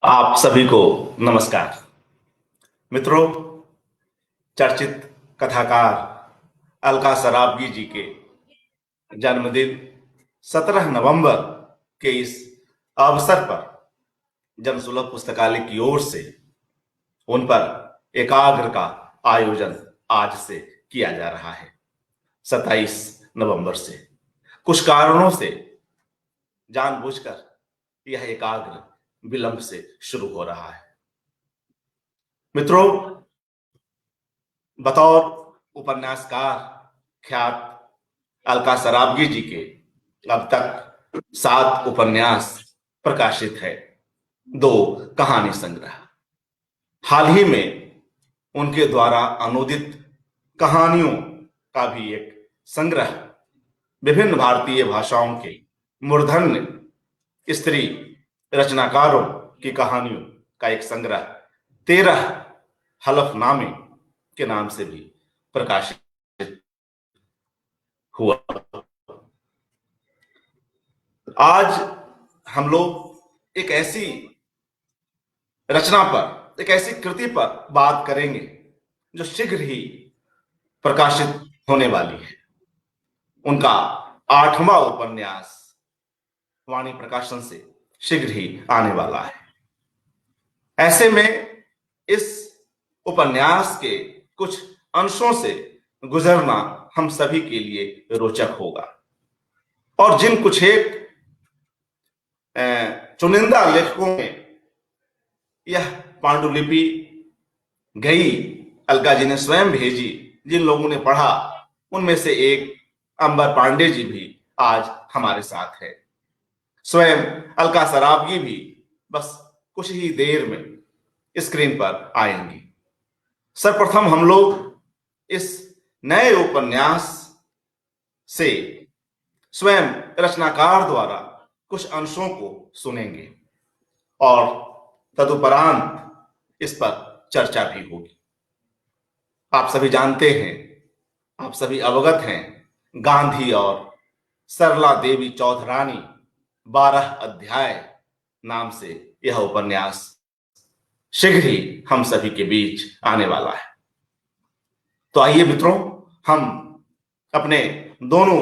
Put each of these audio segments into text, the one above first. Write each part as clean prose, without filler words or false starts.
आप सभी को नमस्कार। मित्रों, चर्चित कथाकार अलका सराबगी जी के जन्मदिन 17 नवंबर के इस अवसर पर जनसुलभ पुस्तकालय की ओर से उन पर एकाग्र का आयोजन आज से किया जा रहा है। 27 नवंबर से कुछ कारणों से जानबूझकर यह एकाग्र विलंब से शुरू हो रहा है। मित्रों, बतौर उपन्यासकार ख्यात अलका सराबगी जी के अब तक 7 उपन्यास प्रकाशित है, 2 कहानी संग्रह। हाल ही में उनके द्वारा अनुदित कहानियों का भी एक संग्रह, विभिन्न भारतीय भाषाओं के मूर्धन्य स्त्री रचनाकारों की कहानियों का एक संग्रह 13 हलफनामे के नाम से भी प्रकाशित हुआ। आज हम लोग एक ऐसी रचना पर, एक ऐसी कृति पर बात करेंगे जो शीघ्र ही प्रकाशित होने वाली है। उनका 8वां उपन्यास वाणी प्रकाशन से शीघ्र ही आने वाला है। ऐसे में इस उपन्यास के कुछ अंशों से गुजरना हम सभी के लिए रोचक होगा और जिन कुछ एक चुनिंदा लेखकों में यह पांडुलिपि गई, अलका जी ने स्वयं भेजी, जिन लोगों ने पढ़ा, उनमें से एक अंबर पांडे जी भी आज हमारे साथ है। स्वयं अलका सराबगी भी बस कुछ ही देर में स्क्रीन पर आएंगी। सर्वप्रथम हम लोग इस नए उपन्यास से स्वयं रचनाकार द्वारा कुछ अंशों को सुनेंगे और तदुपरांत इस पर चर्चा भी होगी। आप सभी जानते हैं, आप सभी अवगत हैं, गांधी और सरला देवी चौधरानी 12 अध्याय नाम से यह उपन्यास शीघ्र ही हम सभी के बीच आने वाला है। तो आइए मित्रों, हम अपने दोनों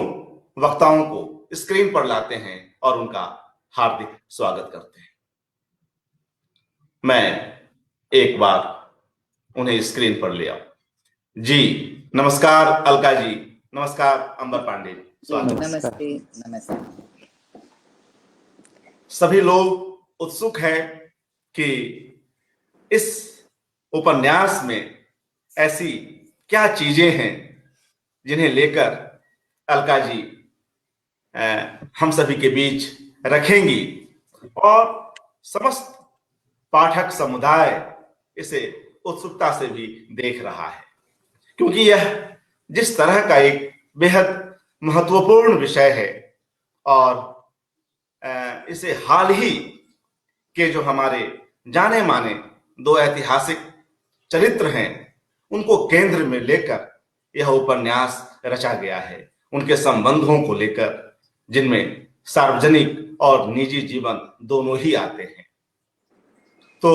वक्ताओं को स्क्रीन पर लाते हैं और उनका हार्दिक स्वागत करते हैं। मैं एक बार उन्हें स्क्रीन पर ले आऊं। जी नमस्कार अलका जी, नमस्कार अंबर पांडे जी, स्वागत। नमस्ते। नमस्ते। सभी लोग उत्सुक हैं कि इस उपन्यास में ऐसी क्या चीजें हैं जिन्हें लेकर अलका जी हम सभी के बीच रखेंगी और समस्त पाठक समुदाय इसे उत्सुकता से भी देख रहा है, क्योंकि यह जिस तरह का एक बेहद महत्वपूर्ण विषय है और इसे हाल ही के जो हमारे जाने माने 2 ऐतिहासिक चरित्र हैं उनको केंद्र में लेकर यह उपन्यास रचा गया है, उनके संबंधों को लेकर, जिनमें सार्वजनिक और निजी जीवन दोनों ही आते हैं। तो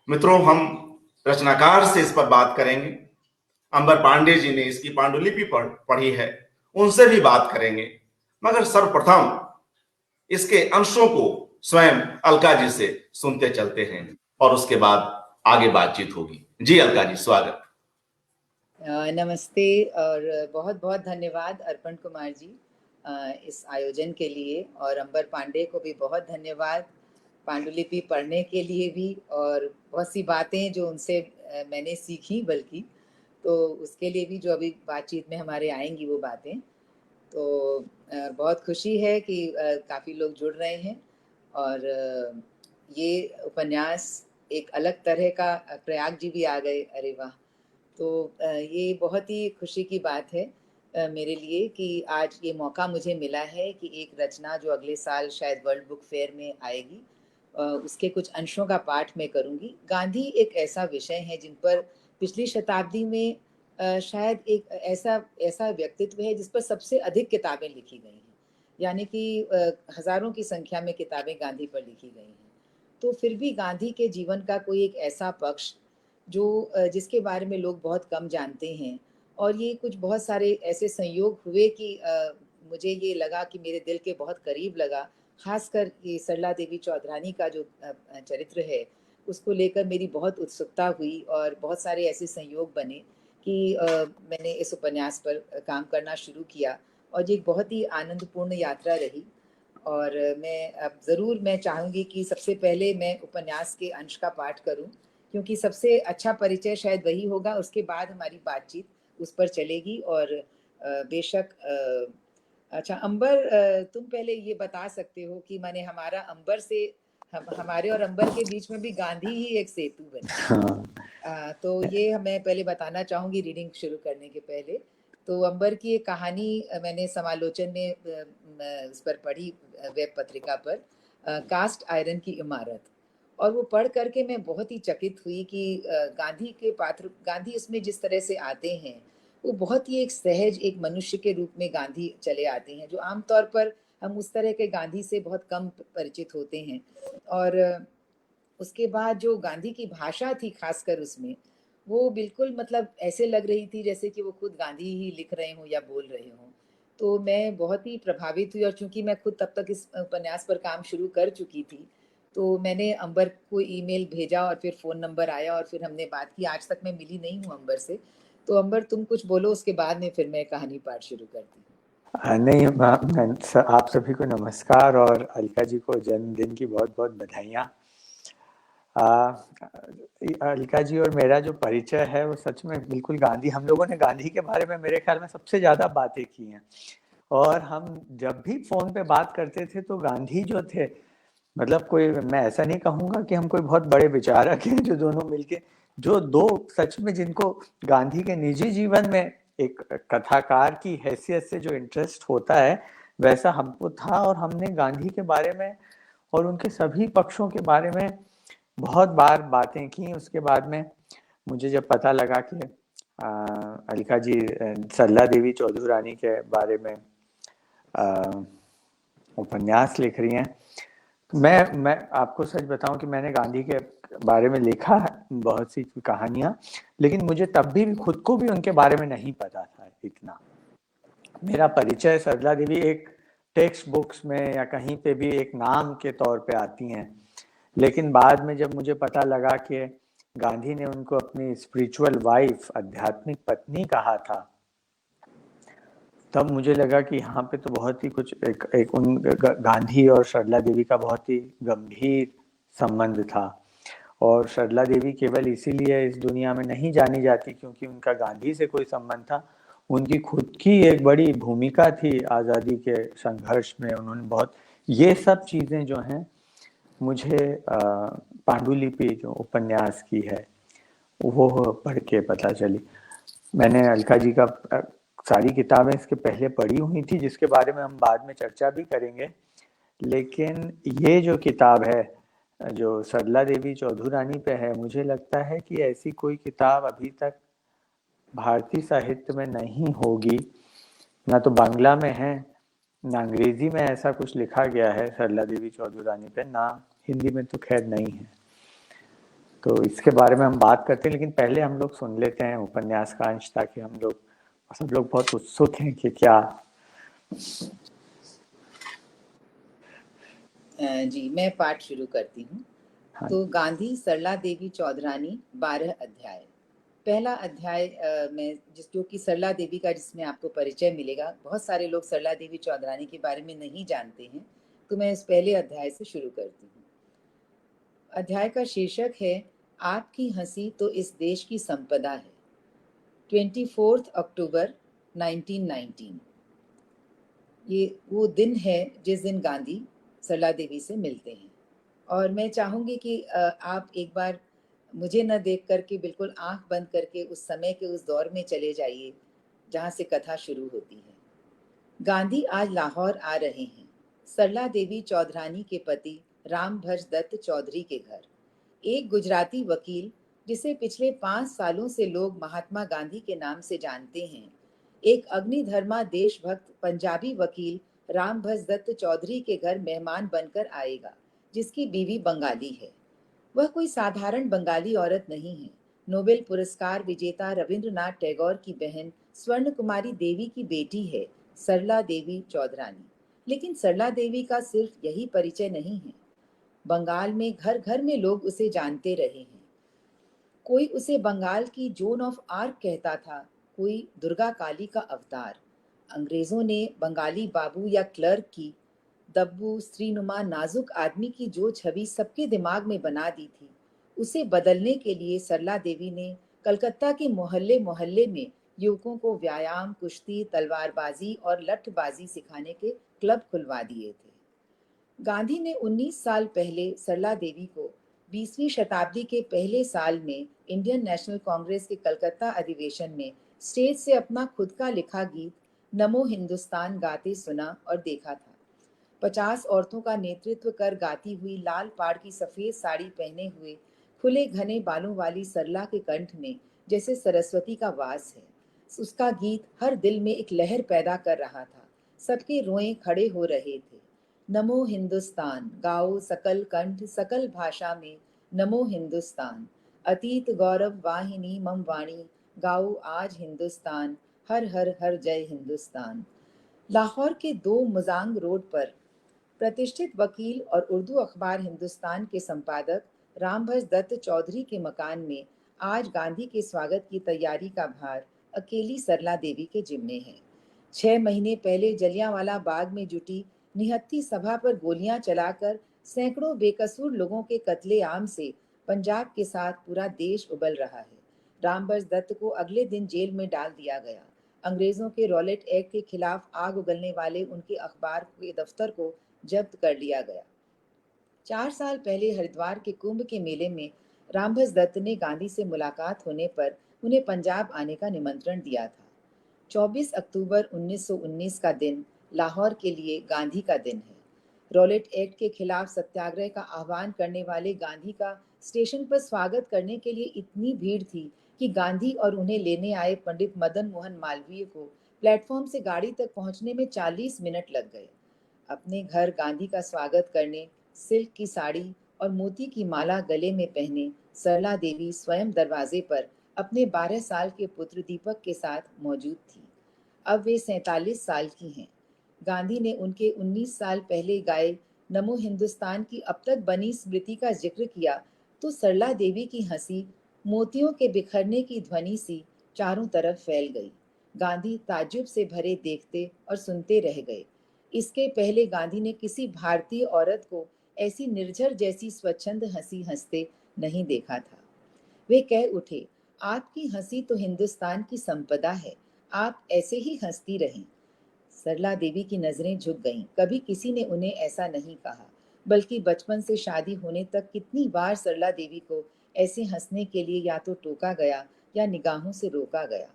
मित्रों, हम रचनाकार से इस पर बात करेंगे। अंबर पांडे जी ने इसकी पांडुलिपि पढ़ी है, उनसे भी बात करेंगे, मगर सर्वप्रथम इसके अंशों को स्वयं अलका जी से सुनते चलते हैं और उसके बाद आगे बातचीत होगी। जी अलका जी, स्वागत। नमस्ते और बहुत बहुत धन्यवाद अर्पण कुमार जी इस आयोजन के लिए, और अंबर पांडे को भी बहुत धन्यवाद पांडुलिपि पढ़ने के लिए भी, और बहुत सी बातें जो उनसे मैंने सीखी, बल्कि तो उसके लिए भी जो अभी बातचीत में हमारे आएंगी वो बातें। तो बहुत खुशी है कि काफ़ी लोग जुड़ रहे हैं और ये उपन्यास एक अलग तरह का, प्रयाग जी भी आ गए, अरे वाह। तो ये बहुत ही खुशी की बात है मेरे लिए कि आज ये मौका मुझे मिला है कि एक रचना जो अगले साल शायद वर्ल्ड बुक फेयर में आएगी उसके कुछ अंशों का पाठ मैं करूँगी। गांधी एक ऐसा विषय है जिन पर पिछली शताब्दी में शायद एक ऐसा व्यक्तित्व है जिस पर सबसे अधिक किताबें लिखी गई हैं, यानी कि हज़ारों की संख्या में किताबें गांधी पर लिखी गई हैं। तो फिर भी गांधी के जीवन का कोई एक ऐसा पक्ष जो जिसके बारे में लोग बहुत कम जानते हैं। और ये कुछ बहुत सारे ऐसे संयोग हुए कि मुझे ये लगा कि मेरे दिल के बहुत करीब लगा। खासकर ये सरला देवी चौधरानी का जो चरित्र है, उसको लेकर मेरी बहुत उत्सुकता हुई और बहुत सारे ऐसे संयोग बने कि मैंने इस उपन्यास पर काम करना शुरू किया और ये एक बहुत ही आनंदपूर्ण यात्रा रही। और मैं अब ज़रूर मैं चाहूँगी कि सबसे पहले मैं उपन्यास के अंश का पाठ करूँ, क्योंकि सबसे अच्छा परिचय शायद वही होगा, उसके बाद हमारी बातचीत उस पर चलेगी। और बेशक अच्छा अंबर, तुम पहले ये बता सकते हो कि माने हमारा अंबर से हमारे और अंबर के बीच में भी गांधी ही एक सेतु बने। हाँ, तो ये मैं पहले बताना चाहूँगी रीडिंग शुरू करने के पहले। तो अंबर की एक कहानी मैंने समालोचन में इस पर पढ़ी, वेब पत्रिका पर, कास्ट आयरन की इमारत। और वो पढ़ करके मैं बहुत ही चकित हुई कि गांधी के पात्र, गांधी इसमें जिस तरह से आते हैं, वो बहुत ही एक सहज एक मनुष्य के रूप में गांधी चले आते हैं, जो आमतौर पर हम उस तरह के गांधी से बहुत कम परिचित होते हैं। और उसके बाद जो गांधी की भाषा थी खासकर उसमें, वो बिल्कुल मतलब ऐसे लग रही थी जैसे कि वो खुद गांधी ही लिख रहे हों या बोल रहे हों। तो मैं बहुत ही प्रभावित हुई, और चूंकि मैं खुद तब तक इस उपन्यास पर काम शुरू कर चुकी थी, तो मैंने अंबर को ईमेल भेजा और फिर फ़ोन नंबर आया और फिर हमने बात की। आज तक मैं मिली नहीं हूँ अंबर से। तो अंबर तुम कुछ बोलो, उसके बाद में फिर मैं कहानी पाठ शुरू करती हूँ। नहीं आप सभी को नमस्कार और अलका जी को जन्मदिन की बहुत बहुत बधाइयाँ। अलका जी और मेरा जो परिचय है वो सच में बिल्कुल गांधी, हम लोगों ने गांधी के बारे में मेरे ख्याल में सबसे ज़्यादा बातें की हैं। और हम जब भी फ़ोन पे बात करते थे तो गांधी जो थे, मतलब कोई, मैं ऐसा नहीं कहूँगा कि हम कोई बहुत बड़े विचारक हैं जो दोनों मिलके, जो दो सच में जिनको गांधी के निजी जीवन में एक कथाकार की हैसियत से जो इंटरेस्ट होता है, वैसा हमको था। और हमने गांधी के बारे में और उनके सभी पक्षों के बारे में बहुत बार बातें की। उसके बाद में मुझे जब पता लगा कि अलका जी सरला देवी चौधरानी के बारे में उपन्यास लिख रही हैं, मैं आपको सच बताऊं कि मैंने गांधी के बारे में लिखा है बहुत सी कहानियां, लेकिन मुझे तब भी खुद को भी उनके बारे में नहीं पता था इतना। मेरा परिचय सरला देवी एक टेक्स्ट बुक्स में या कहीं पे भी एक नाम के तौर पे आती हैं, लेकिन बाद में जब मुझे पता लगा कि गांधी ने उनको अपनी स्पिरिचुअल वाइफ, आध्यात्मिक पत्नी कहा था, तब मुझे लगा कि यहाँ पे तो बहुत ही कुछ एक उन गांधी और सरला देवी का बहुत ही गंभीर संबंध था। और सरला देवी केवल इसीलिए इस दुनिया में नहीं जानी जाती क्योंकि उनका गांधी से कोई संबंध था, उनकी खुद की एक बड़ी भूमिका थी आज़ादी के संघर्ष में। उन्होंने बहुत, ये सब चीज़ें जो हैं मुझे पांडुलिपि जो उपन्यास की है वो पढ़ के पता चली। मैंने अलका जी का सारी किताबें इसके पहले पढ़ी हुई थी, जिसके बारे में हम बाद में चर्चा भी करेंगे, लेकिन ये जो किताब है जो सरला देवी चौधरानी पे है, मुझे लगता है कि ऐसी कोई किताब अभी तक भारतीय साहित्य में नहीं होगी। ना तो बांग्ला में है, ना अंग्रेजी में ऐसा कुछ लिखा गया है सरला देवी चौधरानी पे, ना हिंदी में तो खैर नहीं है। तो इसके बारे में हम बात करते हैं, लेकिन पहले हम लोग सुन लेते हैं उपन्यास का अंश, ताकि हम लोग सब लोग बहुत उत्सुक हैं कि क्या। जी मैं पाठ शुरू करती हूँ। हाँ। तो गांधी सरला देवी चौधरानी 12 अध्याय। पहला अध्याय में जो कि सरला देवी का, जिसमें आपको परिचय मिलेगा। बहुत सारे लोग सरला देवी चौधरानी के बारे में नहीं जानते हैं, तो मैं इस पहले अध्याय से शुरू करती हूँ। अध्याय का शीर्षक है, आपकी हंसी तो इस देश की संपदा है। 24 अक्टूबर 1919। ये वो दिन है जिस दिन गांधी सरला देवी से मिलते हैं। और मैं चाहूँगी कि आप एक बार मुझे न देख करके बिल्कुल आंख बंद करके उस समय के उस दौर में चले जाइए जहाँ से कथा शुरू होती है। गांधी आज लाहौर आ रहे हैं, सरला देवी चौधरानी के पति रामभज दत्त चौधरी के घर। एक गुजराती वकील जिसे पिछले 5 सालों से लोग महात्मा गांधी के नाम से जानते हैं, एक अग्निधर्मा देशभक्त पंजाबी वकील रामभज दत्त चौधरी के घर मेहमान बनकर आएगा, जिसकी बीवी बंगाली है। वह कोई साधारण बंगाली औरत नहीं है। नोबेल पुरस्कार विजेता रविंद्रनाथ टैगोर की बहन स्वर्ण कुमारी देवी की बेटी है सरला देवी चौधरानी। लेकिन सरला देवी का सिर्फ यही परिचय नहीं है। बंगाल में घर घर में लोग उसे जानते रहे हैं। कोई उसे बंगाल की जोन ऑफ आर्क कहता था, कोई दुर्गा काली का अवतार। अंग्रेजों ने बंगाली बाबू या क्लर्क की दब्बू स्त्रीनुमा नाजुक आदमी की जो छवि सबके दिमाग में बना दी थी, उसे बदलने के लिए सरला देवी ने कलकत्ता के मोहल्ले मोहल्ले में युवकों को व्यायाम, कुश्ती, तलवारबाजी और लठबाजी सिखाने के क्लब खुलवा दिए थे। गांधी ने 19 साल पहले सरला देवी को 20वीं शताब्दी के पहले साल में इंडियन नेशनल कांग्रेस के कलकत्ता अधिवेशन में स्टेज से अपना खुद का लिखा गीत नमो हिंदुस्तान गाते सुना और देखा था। 50 औरतों का नेतृत्व कर गाती हुई लाल पाड़ की सफेद साड़ी पहने हुए खुले घने बालों वाली सरला के कंठ में जैसे सरस्वती का वास है। उसका गीत हर दिल में एक लहर पैदा कर रहा था। सबके रोए खड़े हो रहे थे। नमो हिंदुस्तान गाओ सकल कंठ सकल भाषा में, नमो हिंदुस्तान अतीत गौरव वाहिनी मम वाणी, गाओ आज हिंदुस्तान हर हर हर जय हिंदुस्तान। लाहौर के 2 मुजांग रोड पर प्रतिष्ठित वकील और उर्दू अखबार हिंदुस्तान के संपादक रामभज दत्त चौधरी के मकान में आज गांधी के स्वागत की तैयारी का भार अकेली सरला देवी के जिम्मे है। 6 महीने पहले जलियांवाला बाग में जुटी निहत्थी सभा पर गोलियां चलाकर सैकड़ों बेकसूर लोगों के कत्लेआम से पंजाब के साथ पूरा देश उबल रहा है। रामभज दत्त को अगले दिन जेल में डाल दिया गया। अंग्रेजों के रॉलेट एक्ट के खिलाफ आग उगलने वाले उनके अखबार के दफ्तर को जब्त कर लिया गया। 4 साल पहले हरिद्वार के कुंभ के मेले में रामभज दत्त ने गांधी से मुलाकात होने पर उन्हें पंजाब आने का निमंत्रण दिया था। 24 अक्टूबर 1919 का दिन लाहौर के लिए गांधी का दिन है। रॉलेट एक्ट के खिलाफ सत्याग्रह का आह्वान करने वाले गांधी का स्टेशन पर स्वागत करने के लिए इतनी भीड़ थी कि गांधी और उन्हें लेने आए पंडित मदन मोहन मालवीय को प्लेटफॉर्म से गाड़ी तक पहुंचने में 40 मिनट लग गए। अपने घर गांधी का स्वागत करने सिल्क की साड़ी और मोती की माला गले में पहने सरला देवी स्वयं दरवाजे पर अपने 12 साल के पुत्र दीपक के साथ मौजूद थी। अब वे 47 साल की हैं। गांधी ने उनके 19 साल पहले गाए नमो हिंदुस्तान की अब तक बनी स्मृति का जिक्र किया तो सरला देवी की हंसी मोतियों के बिखरने की ध्वनि सी चारों तरफ फैल गई। गांधी ताज्जुब से भरे देखते और सुनते रह गए। इसके पहले गांधी ने किसी भारतीय औरत को ऐसी निर्झर जैसी स्वच्छंद हंसी हंसते नहीं देखा था। वे कह उठे, आपकी हंसी तो हिंदुस्तान की संपदा है, आप ऐसे ही हंसती रहें। सरला देवी की नजरें झुक गईं। कभी किसी ने उन्हें ऐसा नहीं कहा, बल्कि बचपन से शादी होने तक कितनी बार सरला देवी को ऐसे हंसने के लिए या तो टोका गया या निगाहों से रोका गया।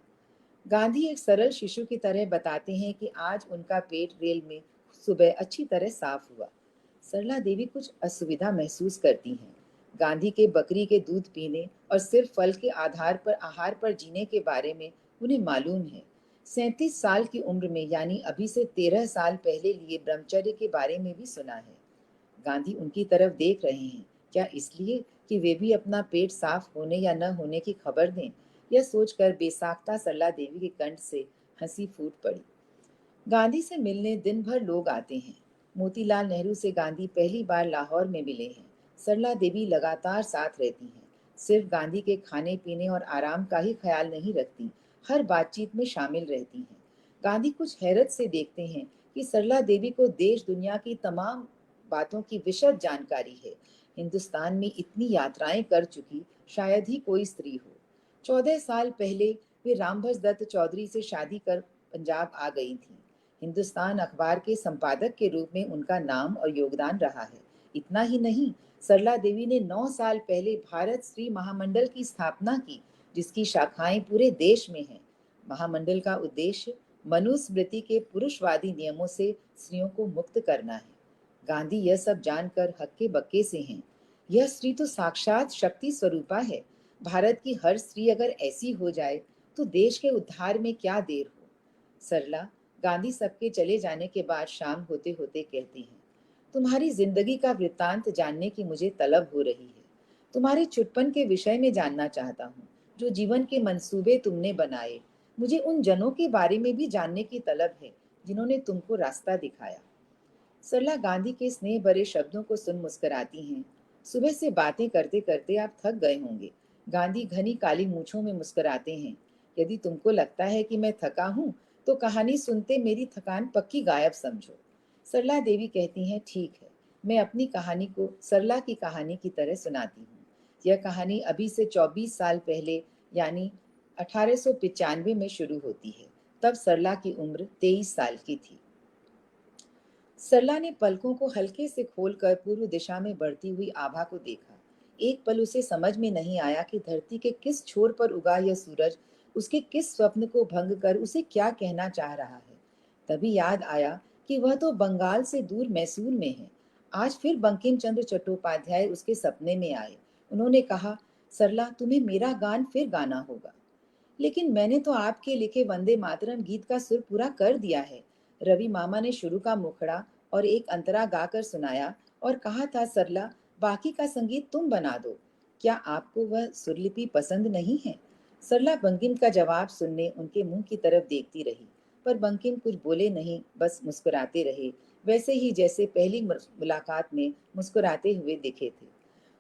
गांधी एक सरल शिशु की तरह बताते हैं कि आज उनका पेट रेल में सुबह अच्छी तरह साफ हुआ। सरला देवी कुछ असुविधा महसूस करती हैं। गांधी के बकरी के दूध पीने और सिर्फ फल के आधार पर आहार पर जीने के बारे में उन्हें मालूम है। 37 साल की उम्र में यानी अभी से 13 साल पहले लिए ब्रह्मचर्य के बारे में भी सुना है। गांधी उनकी तरफ देख रहे हैं, क्या इसलिए कि वे भी अपना पेट साफ होने या न होने की खबर दें? यह सोचकर बेसाख्ता सरला देवी के कंठ से हंसी फूट पड़ी। गांधी से मिलने दिन भर लोग आते हैं। मोतीलाल नेहरू से गांधी पहली बार लाहौर में मिले हैं। सरला देवी लगातार साथ रहती हैं। सिर्फ गांधी के खाने पीने और आराम का ही ख्याल नहीं रखती, हर बातचीत में शामिल रहती हैं। गांधी कुछ हैरत से देखते हैं कि सरला देवी को देश दुनिया की तमाम बातों की विशद जानकारी है। हिंदुस्तान में इतनी यात्राएं कर चुकी शायद ही कोई स्त्री हो। 14 साल पहले वे रामभज दत्त चौधरी से शादी कर पंजाब आ गई थीं। हिंदुस्तान अखबार के संपादक के रूप में उनका नाम और योगदान रहा है। इतना ही नहीं, सरला देवी ने 9 साल पहले भारत स्त्री महामंडल की स्थापना की, जिसकी शाखाएं पूरे देश में हैं। महामंडल का उद्देश्य मनुस्मृति के पुरुषवादी नियमों से स्त्रियों को मुक्त करना है। गांधी यह सब जानकर हक्के बक्के से हैं। यह स्त्री तो साक्षात शक्ति स्वरूपा है। भारत की हर स्त्री अगर ऐसी हो जाए तो देश के उद्धार में क्या देर हो। सरला, गांधी सबके चले जाने के बाद शाम होते होते कहती हैं, तुम्हारी जिंदगी का वृत्तांत जानने की मुझे तलब हो रही है। तुम्हारे चुटपन के विषय में जानना चाहता हूँ, जो जीवन के मंसूबे तुमने बनाए। मुझे उन जनों के बारे में भी जानने की तलब है, जिन्होंने तुमको रास्ता दिखाया। सरला गांधी के स्नेह भरे शब्दों को सुन मुस्कुराती हैं। सुबह से बातें करते करते आप थक गए होंगे। गांधी घनी काली मूछों में मुस्कुराते हैं। यदि तुमको लगता है कि मैं थका हूं, तो कहानी सुनते मेरी थकान पक्की गायब समझो। सरला देवी कहती हैं, ठीक है, मैं अपनी कहानी को सरला की कहानी की तरह सुनाती हूँ। यह कहानी अभी से 24 साल पहले, यानी 1895 में शुरू होती है। तब सरला की उम्र 23 साल की थी। सरला ने पलकों को हल्के से खोलकर पूर्व दिशा में बढ़ती हुई आभा को देखा। एक पल उसे समझ में नहीं आया कि धरती के किस छोर पर उगा यह सूरज उसके किस स्वप्न को भंग कर उसे क्या कहना चाह रहा है। तभी याद आया कि वह तो बंगाल से दूर मैसूर में है। आज फिर बंकिम चंद्र चट्टोपाध्याय उसके सपने में आए। उन्होंने कहा, सरला, तुम्हें मेरा गान फिर गाना होगा। लेकिन मैंने तो आपके लिखे वंदे मातरम गीत का सुर पूरा कर दिया है। रवि मामा ने शुरू का मुखड़ा और एक अंतरा गाकर सुनाया और कहा था, सरला, बाकी का संगीत तुम बना दो। क्या आपको वह सुरलिपि पसंद नहीं है? सरला बंकिम का जवाब सुनने उनके मुंह की तरफ देखती रही, पर बंकिम कुछ बोले नहीं, बस मुस्कुराते रहे, वैसे ही जैसे पहली मुलाकात में मुस्कुराते हुए दिखे थे।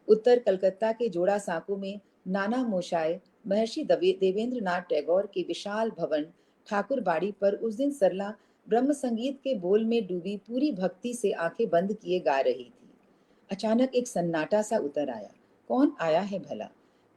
उत्तर कलकत्ता के जोड़ा सांको में नाना मोशाय महर्षि देवेंद्र नाथ टैगोर के विशाल भवन ठाकुर बाड़ी पर उस दिन सरला ब्रह्म संगीत के बोल में डूबी पूरी भक्ति से आंखें बंद किए गा रही थी। अचानक एक सन्नाटा सा उतर आया। कौन आया है भला?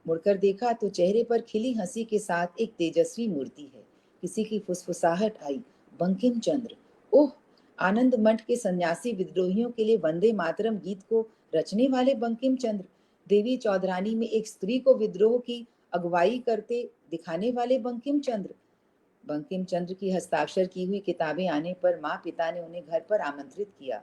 मुड़कर देखा तो चेहरे पर खिली हंसी के साथ एक तेजस्वी मूर्ति है। किसी की फुसफुसाहट आई, बंकिम चंद्र। ओह, आनंद मठ के सन्यासी विद्रोहियों के लिए वंदे मातरम गीत को रचने वाले बंकिम चंद्र, देवी चौधरानी में एक स्त्री को विद्रोह की अगुवाई करते दिखाने वाले बंकिम चंद्र। बंकिम चंद्र की हस्ताक्षर की हुई किताबें आने पर माँ पिता ने उन्हें घर पर आमंत्रित किया।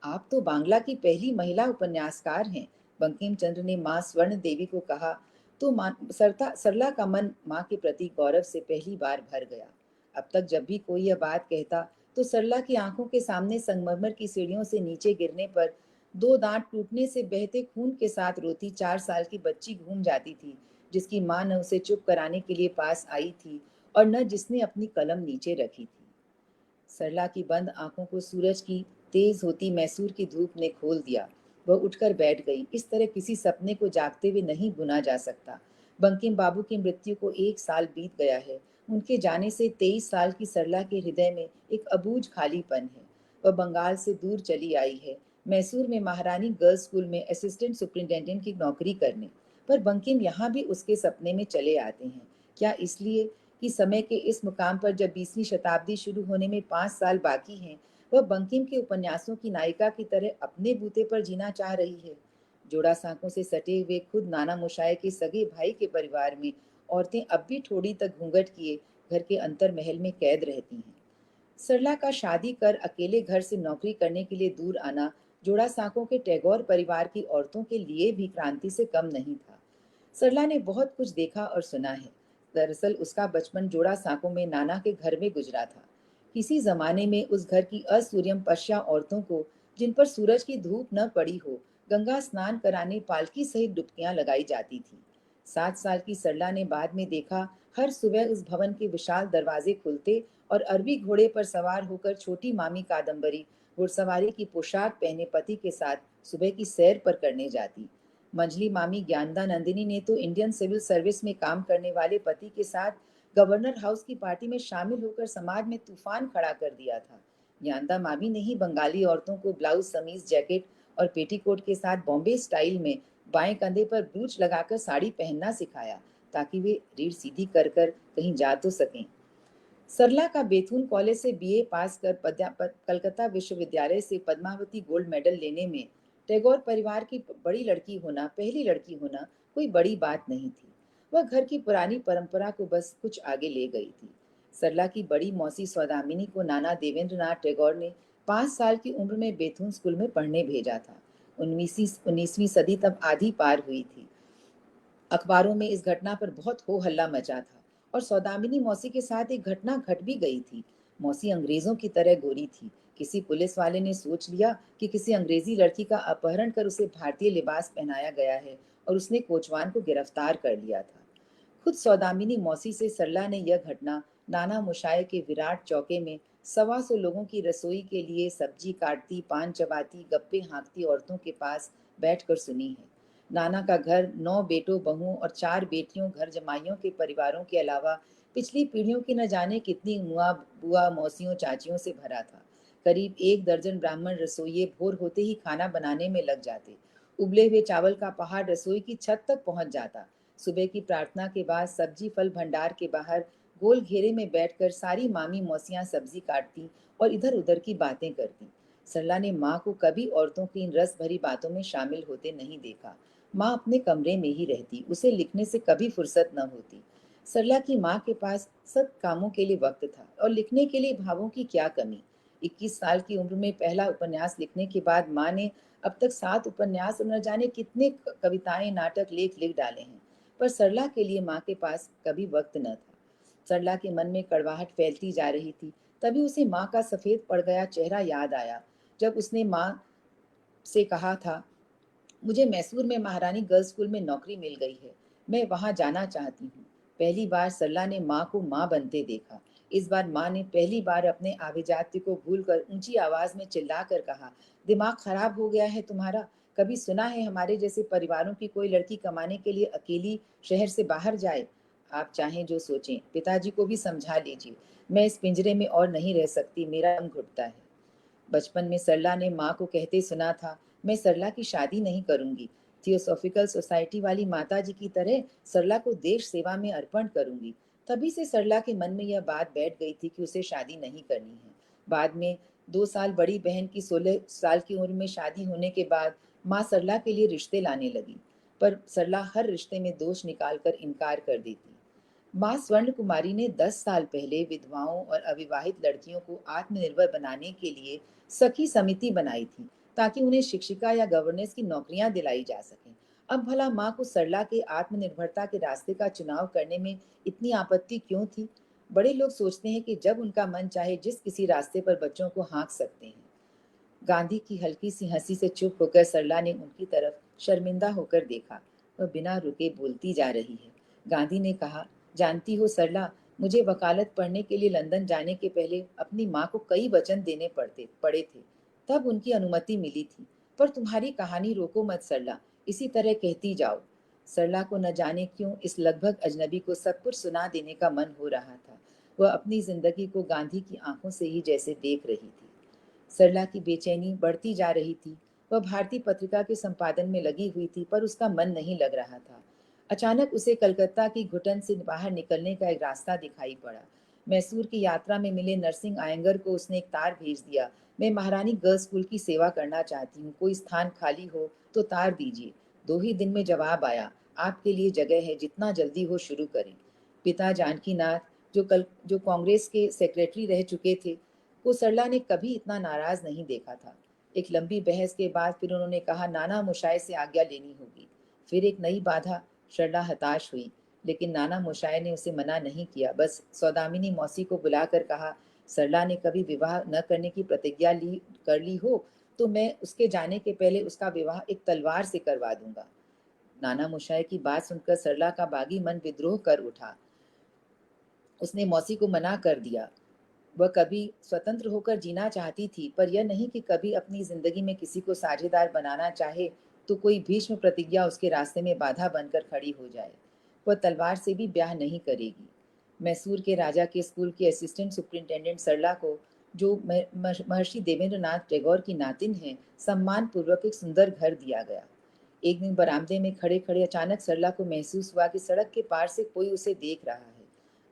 आप तो बांग्ला की पहली महिला उपन्यासकार हैं, बंकिम चंद्र ने माँ स्वर्ण देवी को कहा। तो सरला का मन माँ के प्रति गौरव से पहली बार भर गया। अब तक जब भी कोई यह बात कहता, तो सरला की आंखों के सामने संगमरमर की सीढ़ियों से नीचे गिरने पर 2 दांत टूटने से बहते खून के साथ रोती 4 साल की बच्ची घूम जाती थी, जिसकी माँ न उसे चुप कराने के लिए पास आई थी और न जिसने अपनी कलम नीचे रखी थी। सरला की बंद आंखों को सूरज की तेज होती मैसूर की धूप ने खोल दिया। वह उठकर बैठ गई। इस तरह किसी सपने को जागते हुए नहीं बुना जा सकता। बंकिम बाबू की मृत्यु को 1 साल बीत गया है। उनके जाने से 23 साल की सरला के हृदय में एक अबूझ खालीपन है। वह बंगाल से दूर चली आई है, मैसूर में महारानी गर्ल्स स्कूल में असिस्टेंट सुपरिंटेंडेंट की नौकरी करने। पर बंकिम यहाँ भी उसके सपने में चले आते हैं। क्या इसलिए कि समय के इस मुकाम पर जब 20वीं शताब्दी शुरू होने में 5 साल बाकी हैं, वह बंकिम के उपन्यासों की नायिका की तरह अपने बूते पर जीना चाह रही है। जोड़ा सांकों से सटे हुए खुद नाना मोशाय के सगे भाई के परिवार में औरतें अब भी ठोड़ी तक घूंघट किए घर के अंतर महल में कैद रहती हैं। सरला का शादी कर अकेले घर से नौकरी करने के लिए दूर आना जोड़ा सांकों के टैगोर परिवार की औरतों के लिए भी क्रांति से कम नहीं था। सरला ने बहुत कुछ देखा और सुना है। दरअसल उसका बचपन जोड़ा सांकों में नाना के घर में गुजरा था। किसी जमाने में उस घर की असूर्यम पश्या औरतों को, जिन पर सूरज की धूप न पड़ी हो, गंगा स्नान कराने पालकी सहित डुबकियां लगाई जाती थी। 7 साल की सरला ने बाद में देखा, हर सुबह उस भवन के विशाल दरवाजे खुलते और अरबी घोड़े पर सवार होकर छोटी मामी कादम्बरी घुड़सवारी की पोशाक पहने पति के साथ सुबह की सैर पर करने जाती। मंझली मामी ज्ञानदा नंदिनी ने तो इंडियन सिविल सर्विस में काम करने वाले पति के साथ गवर्नर हाउस की पार्टी में शामिल होकर समाज में तूफान खड़ा कर दिया था। ज्ञानदा मामी ने ही बंगाली औरतों को ब्लाउज, समीज, जैकेट और पेटीकोट के साथ बॉम्बे स्टाइल में बाएं कंधे पर ब्रूच लगाकर साड़ी पहनना सिखाया, ताकि वे रीढ़ सीधी कर कर कहीं जा तो सकें। सरला का बेथुन कॉलेज से बीए पास कर कलकत्ता विश्वविद्यालय से पद्मावती गोल्ड मेडल लेने में टैगोर परिवार की बड़ी लड़की होना, पहली लड़की होना कोई बड़ी बात नहीं थी। वह घर की पुरानी परंपरा को बस कुछ आगे ले गई थी। सरला की बड़ी मौसी सौदामिनी को नाना देवेंद्र नाथ टैगोर ने 5 साल की उम्र में बेथुन स्कूल में पढ़ने भेजा था। 19वीं सदी तब आधी पार हुई थी। अखबारों में इस घटना पर बहुत हो हल्ला मचा था और सौदामिनी मौसी के साथ एक घटना घट भी गई थी। मौसी अंग्रेजों की तरह गोरी थी, किसी पुलिस वाले ने सोच लिया कि किसी अंग्रेजी लड़की का अपहरण कर उसे भारतीय लिबास पहनाया गया है और उसने कोचवान को गिरफ्तार कर लिया था। खुद सौदामिनी मौसी से सरला ने यह घटना नाना मुशाय के विराट चौके में 125 लोगों की रसोई के लिए सब्जी काटती, पान चबाती, गप्पे हाँकती औरतों के पास बैठकर सुनी है। नाना का घर 9 बेटों, बहुओं और 4 बेटियों, घर जमाइयों के परिवारों के अलावा पिछली पीढ़ियों की न जाने कितनी मुआ, बुआ, मौसियों, चाचियों से भरा था। करीब 1 दर्जन ब्राह्मण रसोइये भोर होते ही खाना बनाने में लग जाते। उबले हुए चावल का पहाड़ रसोई की छत तक पहुंच जाता। सुबह की प्रार्थना के बाद सब्जी फल भंडार के बाहर गोल घेरे में बैठकर सारी मामी मौसियां सब्जी काटती और इधर उधर की बातें करती। सरला ने माँ को कभी औरतों की इन रस भरी बातों में शामिल होते नहीं देखा। माँ अपने कमरे में ही रहती, उसे लिखने से कभी फुर्सत न होती। सरला की माँ के पास सब कामों के लिए वक्त था और लिखने के लिए भावों की क्या कमी। 21 साल की उम्र में पहला उपन्यास लिखने के बाद माँ ने अब तक 7 उपन्यास और न जाने कितने कविताएं, नाटक, लेख लिख डाले हैं, पर सरला के लिए माँ के पास कभी वक्त न था। सरला के मन में कड़वाहट फैलती जा रही थी। तभी उसे माँ का सफेद पड़ गया चेहरा याद आया, जब उसने माँ से कहा था, मुझे मैसूर में महारानी गर्ल्स स्कूल में नौकरी मिल गई है, मैं वहां जाना चाहती हूँ। पहली बार सरला ने माँ को माँ बनते देखा। इस बार माँ ने पहली बार अपने आभिजात्य को भूलकर ऊंची आवाज में चिल्लाकर कहा, दिमाग खराब हो गया है तुम्हारा? कभी सुना है हमारे जैसे परिवारों की कोई लड़की कमाने के लिए अकेली शहर से बाहर जाए? आप चाहें जो सोचें, पिताजी को भी समझा लीजिए। मैं इस पिंजरे में और नहीं रह सकती, मेरा दम घुटता है। बचपन में सरला ने माँ को कहते सुना था, मैं सरला की शादी नहीं करूंगी। थियोसॉफिकल सोसाइटी वाली माता जी की तरह सरला को देश सेवा में अर्पण करूंगी। तभी से सरला के मन में यह बात बैठ गई थी कि उसे शादी नहीं करनी है। बाद में 2 साल बड़ी बहन की 16 साल की उम्र में शादी होने के बाद माँ सरला के लिए रिश्ते लाने लगी, पर सरला हर रिश्ते में दोष निकालकर इनकार कर देती। माँ स्वर्ण कुमारी ने 10 साल पहले विधवाओं और अविवाहित लड़कियों को आत्मनिर्भर बनाने के लिए सखी समिति बनाई थी, ताकि उन्हें शिक्षिका या गवर्नेंस की नौकरियां दिलाई जा सकें। अब भला माँ को सरला के आत्मनिर्भरता के रास्ते का चुनाव करने में इतनी आपत्ति क्यों थी? बड़े लोग सोचते हैं कि जब उनका मन चाहे जिस किसी रास्ते पर बच्चों को हाँक सकते हैं। गांधी की हल्की सी हंसी से चुप होकर सरला ने उनकी तरफ शर्मिंदा होकर देखा। वह बिना रुके बोलती जा रही है। गांधी ने कहा, जानती हो सरला, मुझे वकालत पढ़ने के लिए लंदन जाने के पहले अपनी माँ को कई वचन देने पड़े थे, तब उनकी अनुमति मिली थी। पर तुम्हारी कहानी रोको मत सरला, इसी तरह कहती जाओ। सरला को न जाने क्यों इस लगभग अजनबी को सब कुछ सुना देने का मन हो रहा था। वह अपनी जिंदगी को गांधी की आंखों से ही जैसे देख रही थी। सरला की बेचैनी बढ़ती जा रही थी। वह भारतीय पत्रिका के संपादन में लगी हुई थी, पर उसका मन नहीं लग रहा था। अचानक उसे कलकत्ता की घुटन से बाहर निकलने का एक रास्ता दिखाई पड़ा। मैसूर की यात्रा में मिले नरसिंह आयंगर को उसने एक तार भेज दिया, मैं महारानी गर्ल्स स्कूल की सेवा करना चाहती हूँ, कोई स्थान खाली हो तो तार दीजिए। 2 ही दिन में जवाब आया, आपके लिए जगह है, जितना जल्दी हो शुरू करें। पिता जानकीनाथ, जो कांग्रेस के सेक्रेटरी रह चुके थे, को सरला ने कभी इतना नाराज नहीं देखा था। एक लंबी बहस के बाद फिर उन्होंने कहा, नाना मुशाय से आज्ञा लेनी होगी। फिर एक नई बाधा। सरला हताश हुई, लेकिन नाना मुशाय ने उसे मना नहीं किया। बस सौदामिनी मौसी को बुलाकर कहा, सरला ने कभी विवाह न करने की प्रतिज्ञा कर ली हो तो मैं उसके जाने के पहले उसका विवाह एक तलवार से करवा दूंगा। नाना मुशाय की बात सुनकर सरला का बागी मन विद्रोह कर उठा। उसने मौसी को मना कर दिया। वह कभी स्वतंत्र होकर जीना चाहती थी, पर यह नहीं कि कभी अपनी जिंदगी में किसी को साझेदार बनाना चाहे तो कोई भीष्म प्रतिज्ञा उसके रास्ते में बाधा बनकर खड़ी हो जाए। वह तलवार से भी ब्याह नहीं करेगी। मैसूर के राजा के स्कूल के असिस्टेंट सुपरिंटेंडेंट सरला को, जो महर्षि देवेंद्रनाथ टैगोर की नातिन है, सम्मान पूर्वक एक सुंदर घर दिया गया। एक दिन बरामदे में खड़े खड़े अचानक सरला को महसूस हुआ कि सड़क के पार से कोई उसे देख रहा है।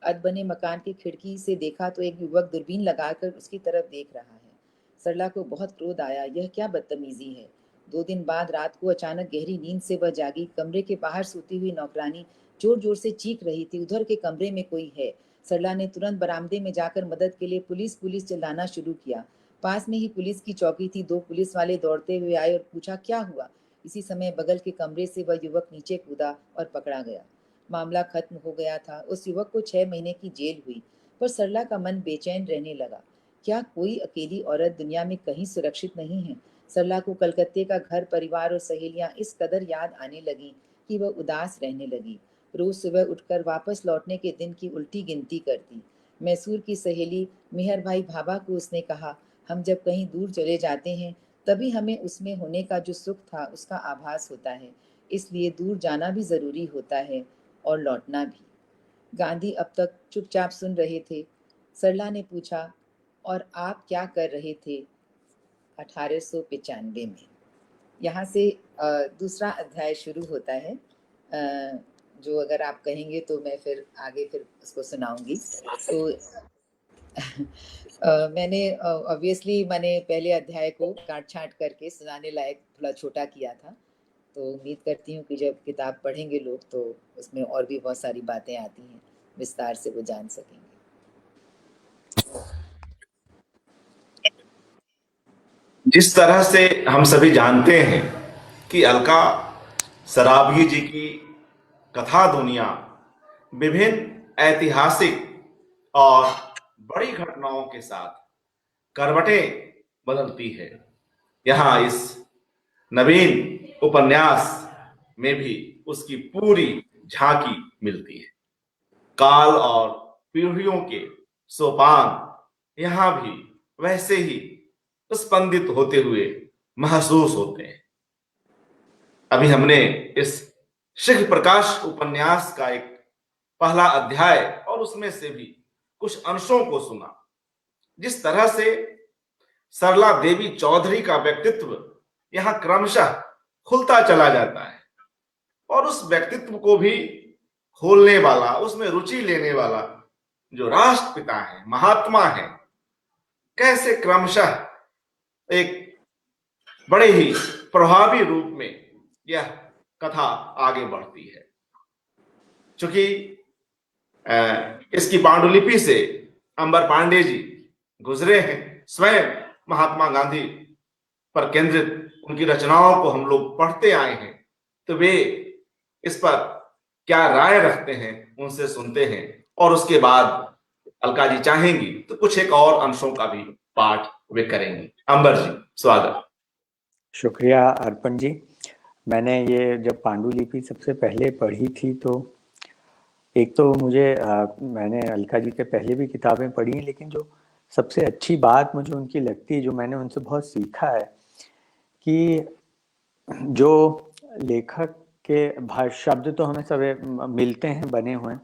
अधबने मकान की खिड़की से देखा तो एक युवक दूरबीन लगाकर उसकी तरफ देख रहा है। सरला को बहुत क्रोध आया, यह क्या बदतमीजी है। 2 दिन बाद रात को अचानक गहरी नींद से वह जागी। कमरे के बाहर सोती हुई नौकरानी जोर जोर से चीख रही थी, उधर के कमरे में कोई है। सरला ने तुरंत बरामदे में जाकर मदद के लिए पुलिस पुलिस चिल्लाना शुरू किया। पास में ही पुलिस की चौकी थी। 2 पुलिस वाले दौड़ते हुए आए और पूछा, क्या हुआ। इसी समय बगल के कमरे से वह युवक नीचे कूदा और पकड़ा गया। मामला खत्म हो गया था। उस युवक को 6 महीने की जेल हुई, पर सरला का मन बेचैन रहने लगा। क्या कोई अकेली औरत दुनिया में कहीं सुरक्षित नहीं है? सरला को कलकत्ते का घर परिवार और सहेलियां इस कदर याद आने लगी कि वह उदास रहने लगी। रोज सुबह उठकर वापस लौटने के दिन की उल्टी गिनती करती। मैसूर की सहेली मेहर भाई भाभा को उसने कहा, हम जब कहीं दूर चले जाते हैं तभी हमें उसमें होने का जो सुख था उसका आभास होता है, इसलिए दूर जाना भी जरूरी होता है और लौटना भी। गांधी अब तक चुपचाप सुन रहे थे। सरला ने पूछा, और आप क्या कर रहे थे 1895 में? यहाँ से दूसरा अध्याय शुरू होता है, जो अगर आप कहेंगे तो मैं फिर आगे फिर उसको सुनाऊंगी। तो मैंने ऑब्वियसली मैंने पहले अध्याय को काट छांट करके सुनाने लायक थोड़ा छोटा किया था, तो उम्मीद करती हूँ कि जब किताब पढ़ेंगे लोग तो उसमें और भी बहुत सारी बातें आती हैं, विस्तार से वो जान सकेंगे। जिस तरह से हम सभी जानते हैं कि अलका सराबगी जी की कथा दुनिया विभिन्न ऐतिहासिक और बड़ी घटनाओं के साथ करवटें बदलती है, यहाँ इस नवीन उपन्यास में भी उसकी पूरी झांकी मिलती है। काल और पीढ़ियों के सोपान यहाँ भी वैसे ही स्पंदित होते हुए महसूस होते हैं। अभी हमने इस शीघ्र प्रकाश उपन्यास का एक पहला अध्याय और उसमें से भी कुछ अंशों को सुना। जिस तरह से सरला देवी चौधरी का व्यक्तित्व यहाँ क्रमशः खुलता चला जाता है और उस व्यक्तित्व को भी खोलने वाला, उसमें रुचि लेने वाला जो राष्ट्रपिता है, महात्मा है, कैसे क्रमशः एक बड़े ही प्रभावी रूप में यह कथा आगे बढ़ती है। चूंकि इसकी पांडुलिपि से अंबर पांडे जी गुजरे हैं, स्वयं महात्मा गांधी पर केंद्रित उनकी रचनाओं को हम लोग पढ़ते आए हैं, तो वे इस पर क्या राय रखते हैं उनसे सुनते हैं और उसके बाद अलका जी चाहेंगी तो कुछ एक और अंशों का भी पाठ वे करेंगी। अंबर जी, स्वागत। शुक्रिया अर्पण जी। मैंने ये जब पांडुलिपि सबसे पहले पढ़ी थी तो एक तो मुझे मैंने अलका जी के पहले भी किताबें पढ़ी हैं, लेकिन जो सबसे अच्छी बात मुझे उनकी लगती है, जो मैंने उनसे बहुत सीखा है, कि जो लेखक के शब्द तो हमें सब मिलते हैं, बने हुए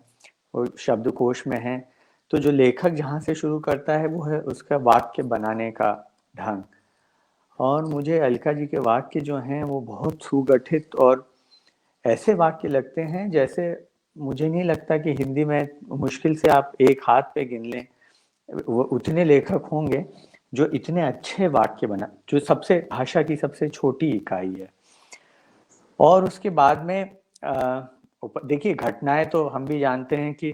वो शब्दकोश में हैं, तो जो लेखक जहाँ से शुरू करता है वो है उसका वाक्य बनाने का ढंग। और मुझे अलका जी के वाक्य जो हैं वो बहुत सुगठित और ऐसे वाक्य लगते हैं जैसे मुझे नहीं लगता कि हिंदी में मुश्किल से आप एक हाथ पे गिन लें वो उतने लेखक होंगे जो इतने अच्छे वाक्य बना, जो सबसे भाषा की सबसे छोटी इकाई है। और उसके बाद में देखिए घटनाएं तो हम भी जानते हैं कि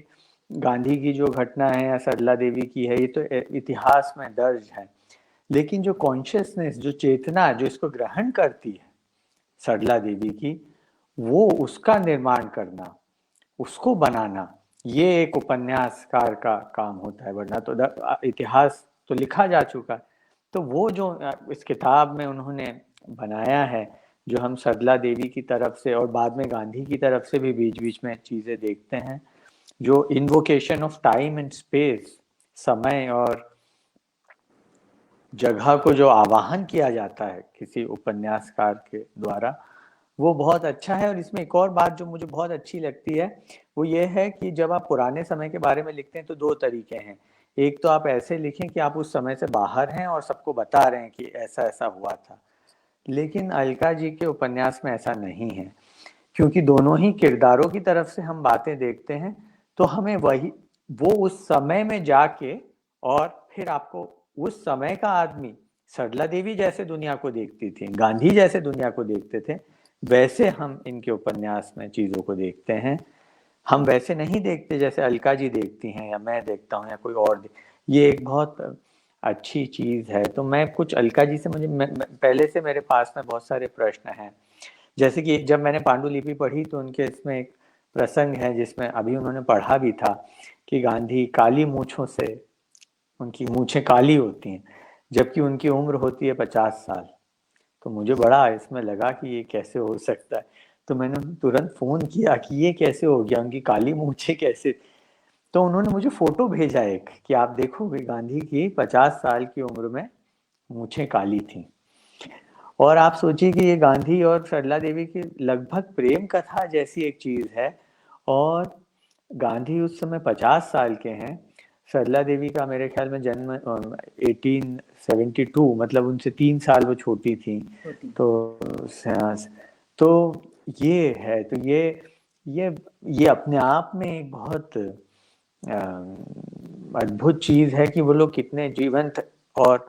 गांधी की जो घटना है या सरला देवी की है, ये तो इतिहास में दर्ज है, लेकिन जो कॉन्शियसनेस, जो चेतना जो इसको ग्रहण करती है सरला देवी की, वो उसका निर्माण करना, उसको बनाना, ये एक उपन्यासकार का काम होता है। वरना तो इतिहास तो लिखा जा चुका है, तो वो जो इस किताब में उन्होंने बनाया है, जो हम सरला देवी की तरफ से और बाद में गांधी की तरफ से भी बीच बीच में चीजें देखते हैं, जो invocation of time and space, समय और जगह को जो आवाहन किया जाता है किसी उपन्यासकार के द्वारा, वो बहुत अच्छा है। और इसमें एक और बात जो मुझे बहुत अच्छी लगती है वो ये है कि जब आप पुराने समय के बारे में लिखते हैं तो दो तरीके हैं। एक तो आप ऐसे लिखें कि आप उस समय से बाहर हैं और सबको बता रहे हैं कि ऐसा ऐसा हुआ था, लेकिन अलका जी के उपन्यास में ऐसा नहीं है, क्योंकि दोनों ही किरदारों की तरफ से हम बातें देखते हैं, तो हमें वही वो उस समय में जाके और फिर आपको उस समय का आदमी सरला देवी जैसे दुनिया को देखती थी, गांधी जैसे दुनिया को देखते थे, वैसे हम इनके उपन्यास में चीजों को देखते हैं। हम वैसे नहीं देखते जैसे अलका जी देखती हैं या मैं देखता हूँ या कोई और ये एक बहुत अच्छी चीज है। तो मैं कुछ अलका जी से पहले से मेरे पास में बहुत सारे प्रश्न हैं। जैसे कि जब मैंने पांडुलिपि पढ़ी तो उनके इसमें एक प्रसंग है जिसमें अभी उन्होंने पढ़ा भी था कि गांधी काली मूंछों से उनकी मूछें काली होती हैं, जबकि उनकी उम्र होती है 50 साल। तो मुझे बड़ा इसमें लगा कि ये कैसे हो सकता है, तो मैंने तुरंत फ़ोन किया कि ये कैसे हो गया, उनकी काली मूछें कैसे। तो उन्होंने मुझे फ़ोटो भेजा एक कि आप देखोगे गांधी की 50 साल की उम्र में मूछें काली थी। और आप सोचिए कि ये गांधी और सरला देवी की लगभग प्रेम कथा जैसी एक चीज़ है, और गांधी उस समय 50 साल के हैं, सरला देवी का मेरे ख्याल में जन्म 1872, मतलब उनसे 3 साल वो छोटी थी। तो तो ये है, तो ये अपने आप में एक बहुत अद्भुत चीज है कि वो लोग कितने जीवंत और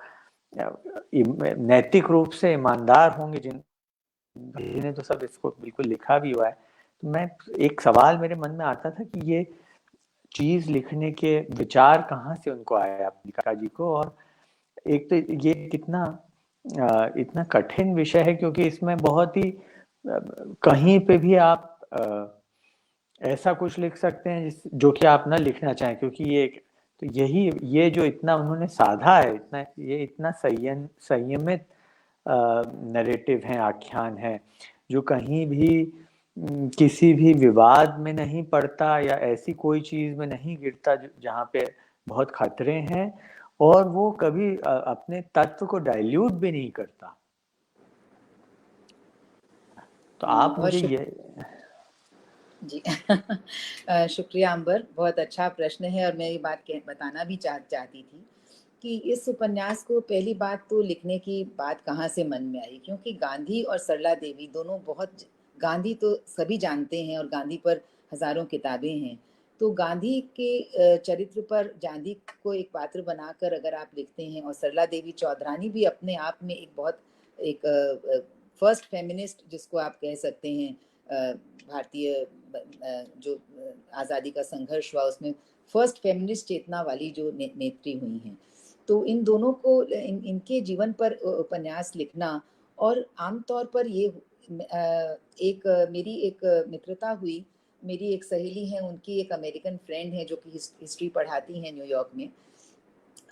नैतिक रूप से ईमानदार होंगे, जिन्हें तो सब इसको बिल्कुल लिखा भी हुआ है। तो मैं एक सवाल मेरे मन में आता था कि ये चीज लिखने के विचार कहाँ से उनको आया काका को, और एक तो ये कितना इतना कठिन विषय है, क्योंकि इसमें बहुत ही कहीं पे भी आप ऐसा कुछ लिख सकते हैं जो कि आप ना लिखना चाहें, क्योंकि तो ये जो इतना उन्होंने साधा है, इतना संयमित नैरेटिव है, आख्यान है, जो कहीं भी किसी भी विवाद में नहीं पड़ता या ऐसी कोई चीज में नहीं गिरता जहाँ पे बहुत खतरे हैं, और वो कभी अपने तत्व को डाइल्यूट भी नहीं करता। तो आप मुझे ये जी शुक्रिया अंबर, बहुत अच्छा प्रश्न है। और मैं ये बात बताना भी चाहती थी कि इस उपन्यास को पहली बात तो लिखने की बात कहाँ से मन में आई, क्योंकि गांधी और सरला देवी दोनों बहुत, गांधी तो सभी जानते हैं और गांधी पर हजारों किताबें हैं, तो गांधी के चरित्र पर गांधी को एक पात्र बनाकर अगर आप लिखते हैं, और सरला देवी चौधरानी भी अपने आप में एक बहुत एक फर्स्ट फेमिनिस्ट जिसको आप कह सकते हैं, भारतीय जो आज़ादी का संघर्ष हुआ उसमें फर्स्ट फेमिनिस्ट चेतना वाली जो नेत्री हुई हैं, तो इन दोनों को इनके जीवन पर उपन्यास लिखना, और आमतौर पर ये मेरी एक मित्रता हुई, मेरी एक सहेली है, उनकी एक अमेरिकन फ्रेंड है जो कि हिस्ट्री पढ़ाती हैं न्यूयॉर्क में,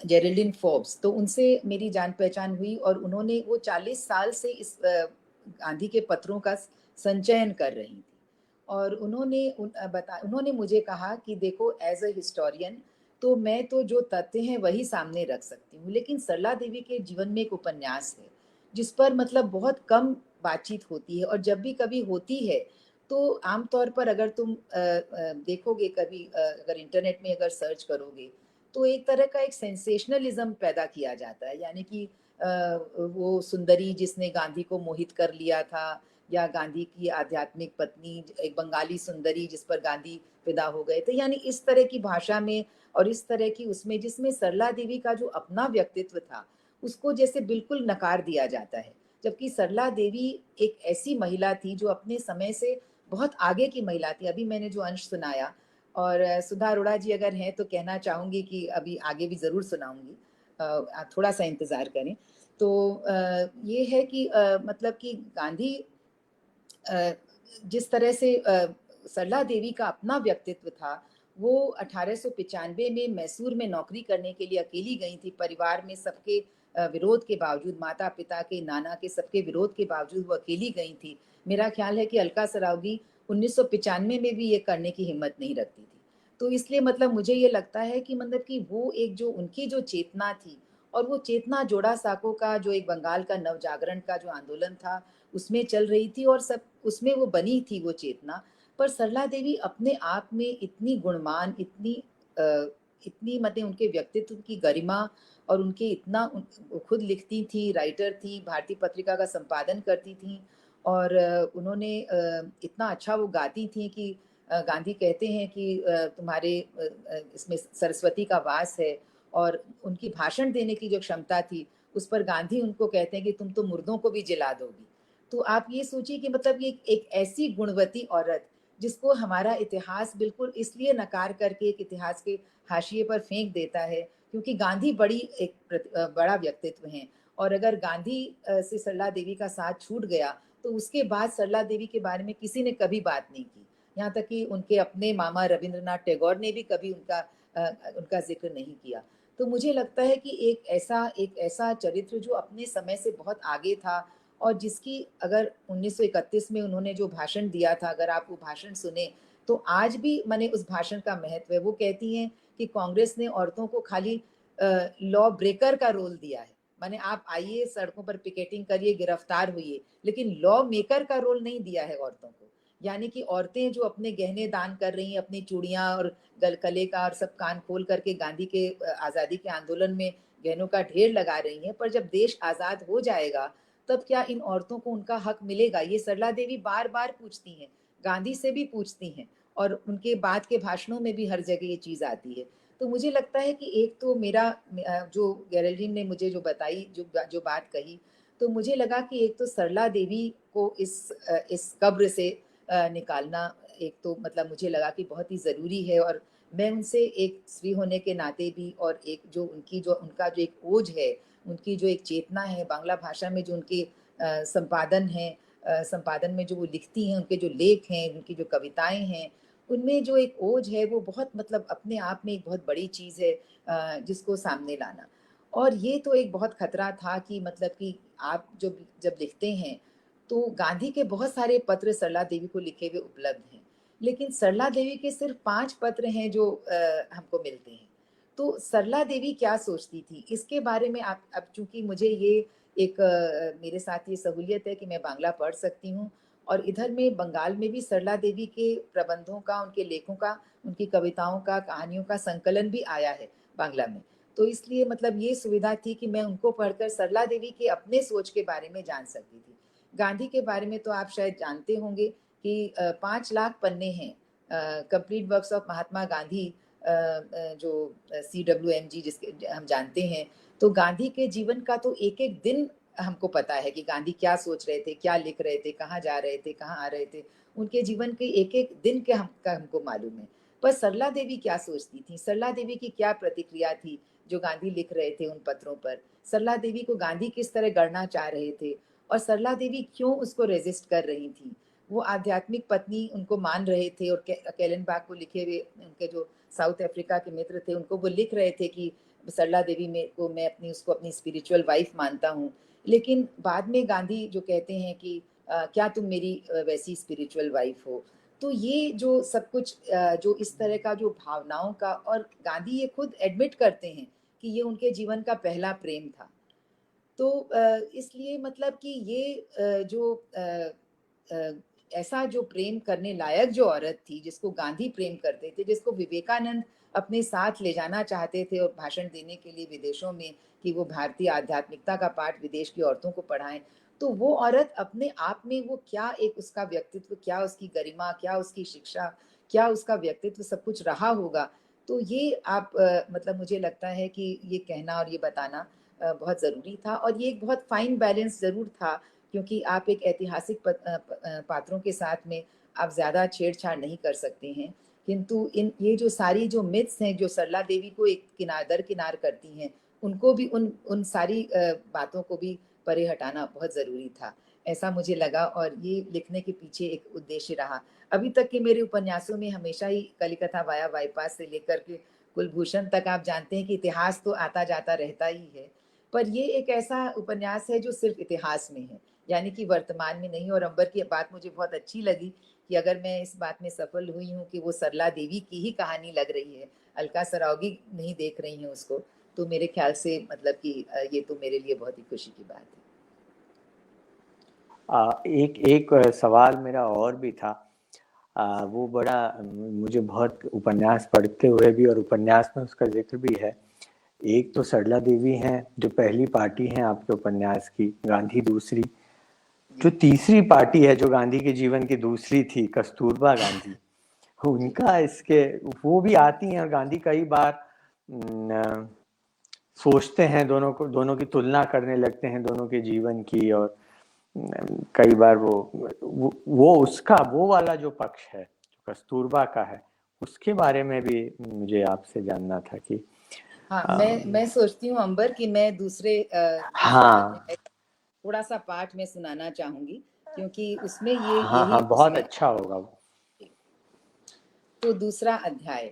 जेरल्डिन फोर्ब्स, तो उनसे मेरी जान पहचान हुई, और उन्होंने वो 40 साल से इस गांधी के पत्रों का संचयन कर रही थी, और उन्होंने मुझे कहा कि देखो, एज अ हिस्टोरियन तो मैं तो जो तथ्य हैं वही सामने रख सकती हूँ, लेकिन सरला देवी के जीवन में एक उपन्यास है जिस पर मतलब बहुत कम बातचीत होती है, और जब भी कभी होती है तो आमतौर पर अगर तुम देखोगे कभी, अगर इंटरनेट में अगर सर्च करोगे तो एक तरह का एक सेंसेशनलिज्म पैदा किया जाता है, यानी कि वो सुंदरी जिसने गांधी को मोहित कर लिया था, या गांधी की आध्यात्मिक पत्नी एक बंगाली सुंदरी जिस पर गांधी फिदा हो गए थे, यानी इस तरह की भाषा में और इस तरह की उसमें, जिसमें सरला देवी का जो अपना व्यक्तित्व था उसको जैसे बिल्कुल नकार दिया जाता है, जबकि सरला देवी एक ऐसी महिला थी जो अपने समय से बहुत आगे की महिला थी। अभी मैंने जो अंश सुनाया, और सुधा अरोड़ा जी अगर हैं तो कहना चाहूँगी कि अभी आगे भी ज़रूर सुनाऊँगी, आप थोड़ा सा इंतज़ार करें। तो ये है कि मतलब कि गांधी जिस तरह से सरला देवी का अपना व्यक्तित्व था, वो 1895 में मैसूर में नौकरी करने के लिए अकेली गई थी, परिवार में सबके विरोध के बावजूद, माता पिता के, नाना के, सबके विरोध के बावजूद वो अकेली गई थी। मेरा ख्याल है कि अलका सरावगी 1995 में भी ये करने की हिम्मत नहीं रखती थी। तो इसलिए मतलब मुझे ये लगता है कि मतलब कि वो एक जो उनकी जो चेतना थी, और वो चेतना जोड़ा साको का जो एक बंगाल का नवजागरण का जो आंदोलन था उसमें चल रही थी, और सब उसमें वो बनी थी वो चेतना। पर सरला देवी अपने आप में इतनी गुणवान, इतनी मतलब उनके व्यक्तित्व की गरिमा, और उनके इतना खुद लिखती थी, राइटर थी, भारतीय पत्रिका का संपादन करती थी, और उन्होंने इतना अच्छा वो गाती थी कि गांधी कहते हैं कि तुम्हारे इसमें सरस्वती का वास है, और उनकी भाषण देने की जो क्षमता थी उस पर गांधी उनको कहते हैं कि तुम तो मुर्दों को भी जिला दोगी। तो आप ये सोचिए कि मतलब ये एक ऐसी गुणवती औरत जिसको हमारा इतिहास बिल्कुल इसलिए नकार करके एक इतिहास के हाशिए पर फेंक देता है क्योंकि गांधी बड़ी बड़ा व्यक्तित्व हैं, और अगर गांधी से सरला देवी का साथ छूट गया तो उसके बाद सरला देवी के बारे में किसी ने कभी बात नहीं की, यहाँ तक कि उनके अपने मामा रविंद्रनाथ टैगोर ने भी कभी उनका जिक्र नहीं किया। तो तो मुझे लगता है कि एक ऐसा चरित्र जो अपने समय से बहुत आगे था और जिसकी अगर 1931 में उन्होंने जो भाषण दिया था, अगर आप वो भाषण सुने तो आज भी माने उस भाषण का महत्व है। वो कहती हैं कि कांग्रेस ने औरतों को खाली लॉ ब्रेकर का रोल दिया है, माने आप आइए सड़कों पर पिकेटिंग करिए, गिरफ्तार हुई, लेकिन लॉ मेकर का रोल नहीं दिया है औरतों को। यानी कि औरतें जो अपने गहने दान कर रही हैं, अपनी चूड़ियां और गले का और सब कान खोल करके गांधी के आजादी के आंदोलन में गहनों का ढेर लगा रही हैं, पर जब देश आजाद हो जाएगा तब क्या इन औरतों को उनका हक मिलेगा? ये सरला देवी बार बार पूछती हैं, गांधी से भी पूछती हैं और उनके बाद के भाषणों में भी हर जगह ये चीज आती है। तो मुझे लगता है कि एक तो मेरा जो गेरेल्डीन ने मुझे जो बताई, जो बात कही, तो मुझे लगा कि एक तो सरला देवी को इस कब्र से निकालना एक तो मतलब मुझे लगा कि बहुत ही ज़रूरी है। और मैं उनसे एक स्त्री होने के नाते भी और एक जो उनका जो एक ओज है, उनकी जो एक चेतना है, बांग्ला भाषा में जो उनके संपादन है, संपादन में जो वो लिखती हैं, उनके जो लेख हैं, उनकी जो कविताएं हैं, उनमें जो एक ओज है वो बहुत मतलब अपने आप में एक बहुत बड़ी चीज़ है जिसको सामने लाना। और ये तो एक बहुत खतरा था कि मतलब कि आप जब लिखते हैं तो गांधी के बहुत सारे पत्र सरला देवी को लिखे हुए उपलब्ध हैं, लेकिन सरला देवी के सिर्फ 5 पत्र हैं जो हमको मिलते हैं। तो सरला देवी क्या सोचती थी इसके बारे में आप, अब चूंकि मुझे ये एक मेरे साथ ये सहूलियत है कि मैं बांग्ला पढ़ सकती हूँ और इधर में बंगाल में भी सरला देवी के प्रबंधों का, उनके लेखों का, उनकी कविताओं का, कहानियों का संकलन भी आया है बांग्ला में। तो इसलिए मतलब ये सुविधा थी कि मैं उनको पढ़कर सरला देवी के अपने सोच के बारे में जान सकती थी। गांधी के बारे में तो आप शायद जानते होंगे कि 5 लाख पन्ने हैं complete works of Mahatma Gandhi, जो CWMG जिसके हम जानते हैं। तो गांधी के जीवन का तो एक एक दिन हमको पता है कि गांधी क्या सोच रहे थे, क्या लिख रहे थे, कहाँ जा रहे थे, कहाँ आ रहे थे, उनके जीवन के एक एक दिन के हमको मालूम है। पर सरला देवी क्या सोचती थी, सरला देवी की क्या प्रतिक्रिया थी जो गांधी लिख रहे थे उन पत्रों पर, सरला देवी को गांधी किस तरह गढ़ना चाह रहे थे और सरला देवी क्यों उसको रेजिस्ट कर रही थी। वो आध्यात्मिक पत्नी उनको मान रहे थे और कैलेनबाग को लिखे हुए उनके जो साउथ अफ्रीका के मित्र थे उनको वो लिख रहे थे कि सरला देवी में को मैं उसको अपनी स्पिरिचुअल वाइफ मानता हूँ। लेकिन बाद में गांधी जो कहते हैं कि क्या तुम मेरी वैसी स्पिरिचुअल वाइफ हो। तो ये जो सब कुछ जो इस तरह का जो भावनाओं का, और गांधी ये खुद एडमिट करते हैं कि ये उनके जीवन का पहला प्रेम था। तो इसलिए मतलब कि ये ऐसा जो प्रेम करने लायक जो औरत थी, जिसको गांधी प्रेम करते थे, जिसको विवेकानंद अपने साथ ले जाना चाहते थे और भाषण देने के लिए विदेशों में कि वो भारतीय आध्यात्मिकता का पाठ विदेश की औरतों को पढ़ाएं, तो वो औरत अपने आप में वो क्या एक उसका व्यक्तित्व, क्या उसकी गरिमा, क्या उसकी शिक्षा, क्या उसका व्यक्तित्व सब कुछ रहा होगा। तो ये आप मतलब मुझे लगता है कि ये कहना और ये बताना बहुत ज़रूरी था। और ये एक बहुत फाइन बैलेंस ज़रूर था क्योंकि आप एक ऐतिहासिक पात्रों के साथ में आप ज़्यादा छेड़छाड़ नहीं कर सकते हैं, किंतु ये जो सारी जो मिथ्स हैं जो सरला देवी को एक किनार दर किनार करती हैं, उनको भी उन सारी बातों को भी परे हटाना बहुत ज़रूरी था, ऐसा मुझे लगा। और ये लिखने के पीछे एक उद्देश्य रहा। अभी तक के मेरे उपन्यासों में हमेशा ही कलिकथा वाया बाईपास से लेकर के कुलभूषण तक आप जानते हैं कि इतिहास तो आता जाता रहता ही है, पर ये एक ऐसा उपन्यास है जो सिर्फ इतिहास में है, यानी कि वर्तमान में नहीं। और अंबर की बात मुझे बहुत अच्छी लगी कि अगर मैं इस बात में सफल हुई हूँ कि वो सरला देवी की ही कहानी लग रही है, अलका सरावगी नहीं देख रही हैं उसको, तो मेरे ख्याल से मतलब कि ये तो मेरे लिए बहुत ही खुशी की बात है। एक सवाल मेरा और भी था। वो बड़ा मुझे बहुत उपन्यास पढ़ते हुए भी और उपन्यास में उसका जिक्र भी है। एक तो सरला देवी हैं जो पहली पार्टी है आपके उपन्यास की, गांधी दूसरी। जो तीसरी पार्टी है जो गांधी के जीवन की दूसरी थी, कस्तूरबा गांधी, उनका इसके वो भी आती हैं और गांधी कई बार सोचते हैं, दोनों की तुलना करने लगते हैं दोनों के जीवन की। और कई बार वो उसका वो वाला जो पक्ष है जो कस्तूरबा का है, उसके बारे में भी मुझे आपसे जानना था कि हाँ, मैं सोचती हूँ अंबर कि मैं दूसरे हाँ थोड़ा सा पाठ में सुनाना चाहूंगी क्योंकि उसमें यही हाँ बहुत उसमें अच्छा होगा। तो दूसरा अध्याय,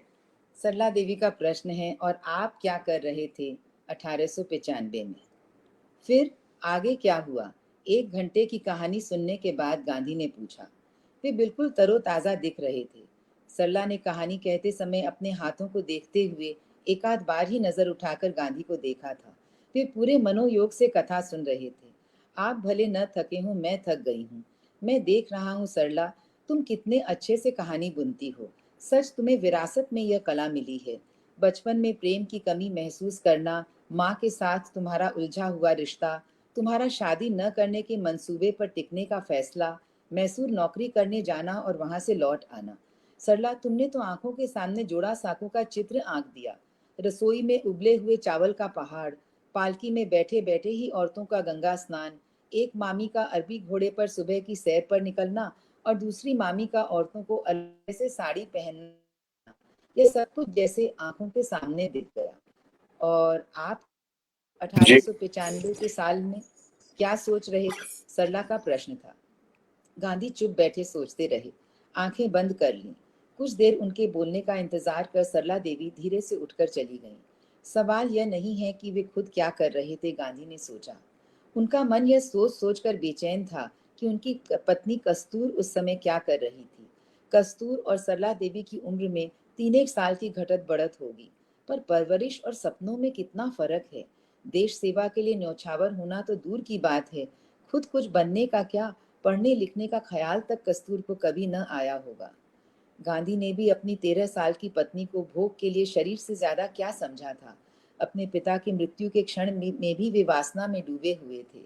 सरला देवी का प्रश्न है, और आप क्या कर रहे थे 1895 में? फिर आगे क्या हुआ? 1 घंटे की कहानी सुनने के बाद गांधी ने पूछा। वे बिल्कुल तरोताजा दिख रहे थे। सरला ने कहानी कहते समय अपने हाथों को देखते हुए एक आध बार ही नजर उठाकर गांधी को देखा था। वे पूरे मनोयोग से कथा सुन रहे थे। आप भले न थके हों, मैं थक गई हूँ। मैं देख रहा हूँ सरला, तुम कितने अच्छे से कहानी बुनती हो। सच तुम्हें विरासत में यह कला मिली है। बचपन में प्रेम की कमी महसूस करना, माँ के साथ तुम्हारा उलझा हुआ रिश्ता, तुम्हारा शादी न करने के मंसूबे पर टिकने का फैसला, मैसूर नौकरी करने जाना और वहां से लौट आना। सरला, तुमने तो आंखों के सामने जोड़ा साँकों का चित्र आंक दिया। रसोई में उबले हुए चावल का पहाड़, पालकी में बैठे बैठे ही औरतों का गंगा स्नान, एक मामी का अरबी घोड़े पर सुबह की सैर पर निकलना और दूसरी मामी का औरतों को अलग से साड़ी पहनना, यह सब कुछ जैसे आंखों के सामने दिख गया। और आप जी। 1895 के साल में क्या सोच रहे थे? सरला का प्रश्न था। गांधी चुप बैठे सोचते रहे, आंखें बंद कर लीं। कुछ देर उनके बोलने का इंतजार कर सरला देवी धीरे से उठकर चली गईं। सवाल यह नहीं है कि वे खुद क्या कर रहे थे, गांधी ने सोचा। उनका मन यह सोच सोचकर बेचैन था कि उनकी पत्नी कस्तूर उस समय क्या कर रही थी। कस्तूर और सरला देवी की उम्र में 3 एक साल की घटत बढ़त होगी, पर परवरिश और सपनों में कितना फर्क है। देश सेवा के लिए न्यौछावर होना तो दूर की बात है, खुद कुछ बनने का क्या, पढ़ने लिखने का ख्याल तक कस्तूर को कभी न आया होगा। गांधी ने भी अपनी 13 साल की पत्नी को भोग के लिए शरीर से ज्यादा क्या समझा था। अपने पिता की मृत्यु के क्षण में भी वे वासना में डूबे हुए थे।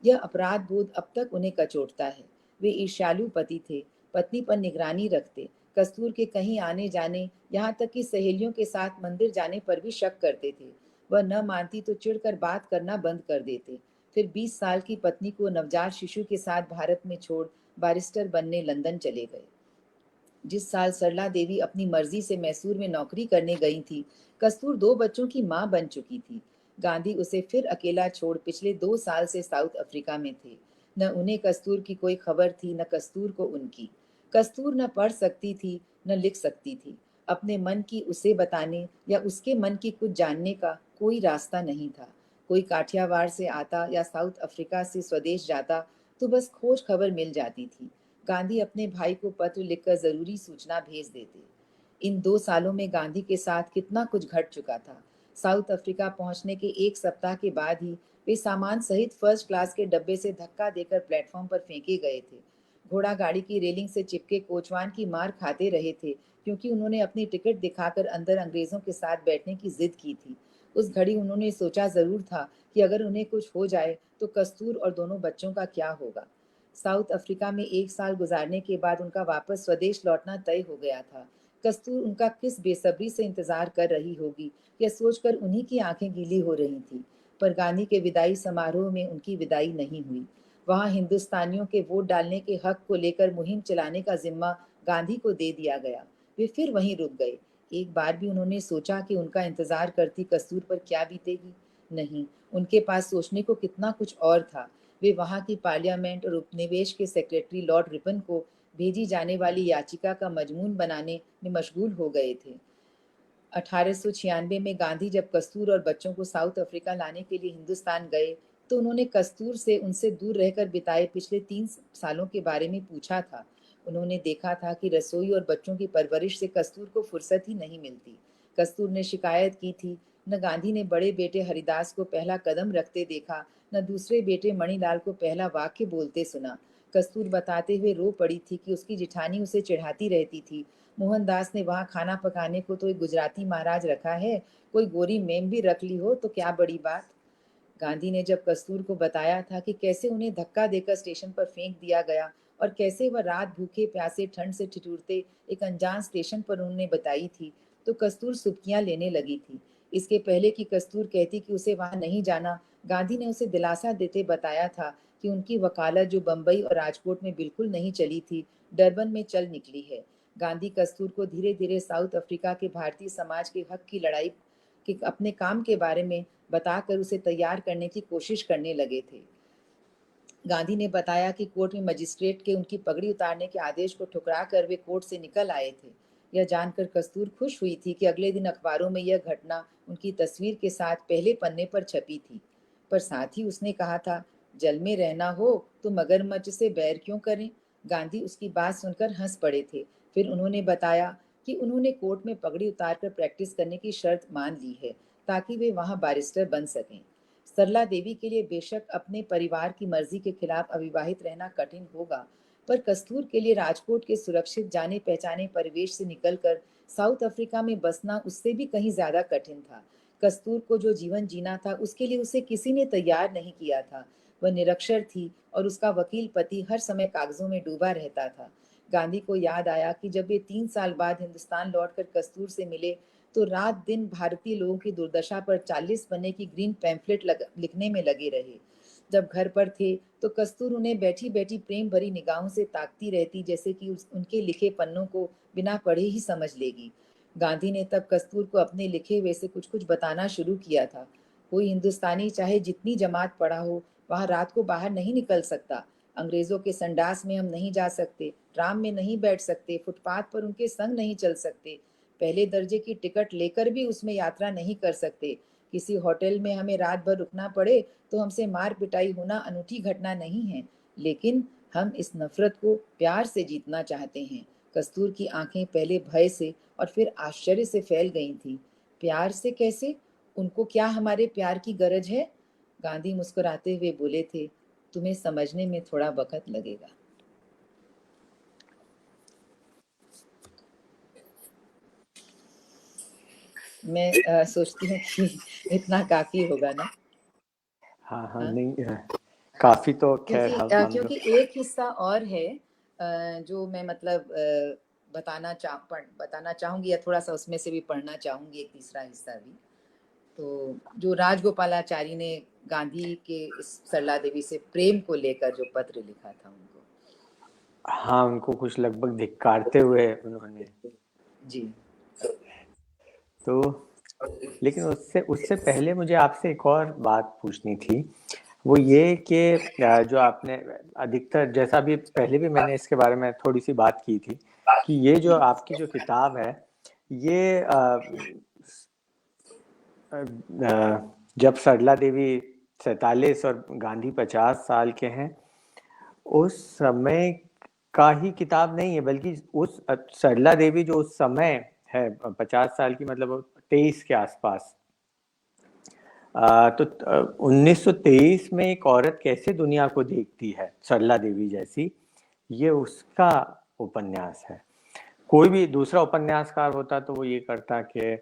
यह अपराध बोध अब तक उन्हें कचोटता है। वे ईर्ष्यालु पति थे, पत्नी पर निगरानी रखते, कस्तूर के कहीं आने जाने, यहाँ तक कि सहेलियों के साथ मंदिर जाने पर भी शक करते थे। वह न मानती तो चिढ़कर बात करना बंद कर देते। फिर 20 साल की पत्नी को नवजात शिशु के साथ भारत में छोड़ बैरिस्टर बनने लंदन चले गए। जिस साल सरला देवी अपनी मर्जी से मैसूर में नौकरी करने गई थी, कस्तूर 2 बच्चों की मां बन चुकी थी। गांधी उसे फिर अकेला छोड़ पिछले 2 साल से साउथ अफ्रीका में थे। न उन्हें कस्तूर की कोई खबर थी, न कस्तूर को उनकी। कस्तूर न पढ़ सकती थी, न लिख सकती थी। अपने मन की उसे बताने या उसके मन की कुछ जानने का कोई रास्ता नहीं था। कोई काठियावाड़ से आता या साउथ अफ्रीका से स्वदेश जाता तो बस खोज खबर मिल जाती थी। गांधी अपने भाई को पत्र लिखकर जरूरी सूचना भेज देते। इन 2 सालों में गांधी के साथ कितना कुछ घट चुका था। साउथ अफ्रीका पहुंचने के 1 सप्ताह के बाद ही वे सामान सहित फर्स्ट क्लास के डब्बे से धक्का देकर प्लेटफॉर्म पर फेंके गए थे। घोड़ा गाड़ी की रेलिंग से चिपके कोचवान की मार खाते रहे थे, क्योंकि उन्होंने अपनी टिकट दिखाकर अंदर अंग्रेजों के साथ बैठने की जिद की थी। उस घड़ी उन्होंने सोचा जरूर था कि अगर उन्हें कुछ हो जाए तो कस्तूर और दोनों बच्चों का क्या होगा। साउथ अफ्रीका में 1 साल गुजारने के बाद उनका वापस स्वदेश लौटना तय हो गया था। कस्तूर उनका किस बेसब्री से इंतजार कर रही होगी, यह सोचकर उन्हीं की आंखें गीली हो रही थी। पर गांधी के विदाई समारोह में उनकी विदाई नहीं हुई। वहां हिंदुस्तानियों के वोट डालने के हक को लेकर मुहिम चलाने का जिम्मा गांधी को दे दिया गया। वे फिर वहीं रुक गए। एक बार भी उन्होंने सोचा कि उनका इंतजार करती कस्तूर पर क्या बीतेगी? नहीं, उनके पास सोचने को कितना कुछ और था। वे वहां की पार्लियामेंट और उपनिवेश के सेक्रेटरी लॉर्ड रिपन को भेजी जाने वाली याचिका का मजमून बनाने में मशगूल हो गए थे। 1896 में गांधी जब कस्तूर और बच्चों को साउथ अफ्रीका लाने के लिए हिंदुस्तान गए, तो उन्होंने कस्तूर से उनसे दूर रहकर बिताए पिछले 3 सालों के बारे में पूछा था। उन्होंने देखा था कि रसोई और बच्चों की परवरिश से कस्तूर को फुर्सत ही नहीं मिलती। कस्तूर ने शिकायत की थी, न गांधी ने बड़े बेटे हरिदास को पहला कदम रखते देखा, न दूसरे बेटे मणिलाल को पहला वाक्य बोलते सुना। कस्तूर बताते हुए रो पड़ी थी कि उसकी जिठानी उसे चिढ़ाती रहती थी। मोहनदास ने वहां खाना पकाने को तो एक गुजराती महाराज रखा है, कोई गोरी मेम भी रख ली हो तो क्या बड़ी बात। गांधी ने जब कस्तूर को बताया था कि कैसे उन्हें धक्का देकर स्टेशन पर फेंक दिया गया और कैसे वह रात भूखे प्यासे ठंड से ठिठुरते एक अनजान स्टेशन पर उन्होंने बताई थी, तो कस्तूर सुबकियां लेने लगी थी। इसके पहले कि कस्तूर कहती कि उसे वहां नहीं जाना, गांधी ने उसे दिलासा देते बताया था कि उनकी वकालत जो बंबई और राजकोट में बिल्कुल नहीं चली थी, डरबन में चल निकली है। गांधी कस्तूर को धीरे धीरे साउथ अफ्रीका के भारतीय समाज के हक की लड़ाई के अपने काम के बारे में बताकर उसे तैयार करने की कोशिश करने लगे थे। गांधी ने बताया कि कोर्ट में मजिस्ट्रेट के उनकी पगड़ी उतारने के आदेश को ठुकरा कर वे कोर्ट से निकल आए थे। यह जानकर कस्तूर खुश हुई थी कि अगले दिन अखबारों में यह घटना उनकी तस्वीर के साथ पहले पन्ने पर छपी थी। पर साथ ही उसने कहा था, जल में रहना हो तो मगरमच्छ से बैर क्यों करें। गांधी उसकी बात सुनकर हंस पड़े थे। फिर उन्होंने बताया कि उन्होंने कोर्ट में पगड़ी उतारकर प्रैक्टिस करने की शर्त मान ली है ताकि वे वहां बैरिस्टर बन सकें। सरला देवी के लिए बेशक अपने परिवार की मर्जी के खिलाफ अविवाहित रहना कठिन होगा, पर कस्तूर के लिए राजकोट के सुरक्षित जाने पहचाने परिवेश से निकलकर साउथ अफ्रीका में बसना उससे भी कहीं ज्यादा कठिन था। कस्तूर को जो जीवन जीना था उसके लिए उसे किसी ने तैयार नहीं किया था। वह निरक्षर थी और उसका वकील पति हर समय कागजों में डूबा रहता था। गांधी को याद आया कि जब वे 3 साल बाद हिंदुस्तान लौटकर कस्तूर से मिले तो रात दिन भारतीय लोगों की दुर्दशा पर 40 पन्ने की ग्रीन पैम्फलेट लिखने में लगे रहे। जब घर पर थे तो कस्तूर उन्हें बैठी बैठी प्रेम भरी निगाहों से ताकती रहती, जैसे कि उनके लिखे पन्नों को बिना पढ़े ही समझ लेगी। गांधी ने तब कस्तूर को अपने लिखे हुए से कुछ कुछ बताना शुरू किया था। कोई हिंदुस्तानी चाहे जितनी जमात पढ़ा हो, वहां रात को बाहर नहीं निकल सकता। अंग्रेजों के संडास में हम नहीं जा सकते, ट्राम में नहीं बैठ सकते, फुटपाथ पर उनके संग नहीं चल सकते, पहले दर्जे की टिकट लेकर भी उसमें यात्रा नहीं कर सकते। किसी होटल में हमें रात भर रुकना पड़े तो हमसे मार पिटाई होना अनूठी घटना नहीं है, लेकिन हम इस नफरत को प्यार से जीतना चाहते हैं। कस्तूर की आंखें पहले भय से और फिर आश्चर्य से फैल गई थीं। प्यार से कैसे? उनको क्या हमारे प्यार की गरज है? गांधी मुस्कुराते हुए बोले थे, तुम्हें समझने में थोड़ा वक्त लगेगा। मैं सोचती हूँ कि इतना काफी होगा ना। हाँ हाँ? नहीं काफी तो खैर क्योंकि एक हिस्सा और है जो मैं मतलब बताना चाहूंगी या थोड़ा सा उसमें से भी पढ़ना चाहूंगी, एक तीसरा हिस्सा भी। तो जो राजगोपालाचारी ने गांधी के इस सरला देवी से प्रेम को लेकर जो पत्र लिखा था उनको, हाँ उनको कुछ लगभग धिक्कारते हुए उन्होंने जी। तो लेकिन उससे उससे पहले मुझे आपसे एक और बात पूछनी थी, वो ये कि जो आपने अधिकतर, जैसा भी पहले भी मैंने इसके बारे में थोड़ी सी बात की थी कि ये जो आपकी जो किताब है ये जब सरला देवी 47 और गांधी 50 साल के हैं उस समय का ही किताब नहीं है, बल्कि उस सरला देवी जो उस समय है 50 साल की, मतलब 23 के आसपास, तो 1923 में एक औरत कैसे दुनिया को देखती है सरला देवी जैसी, ये उसका उपन्यास है। कोई भी दूसरा उपन्यासकार होता तो वो ये करता कि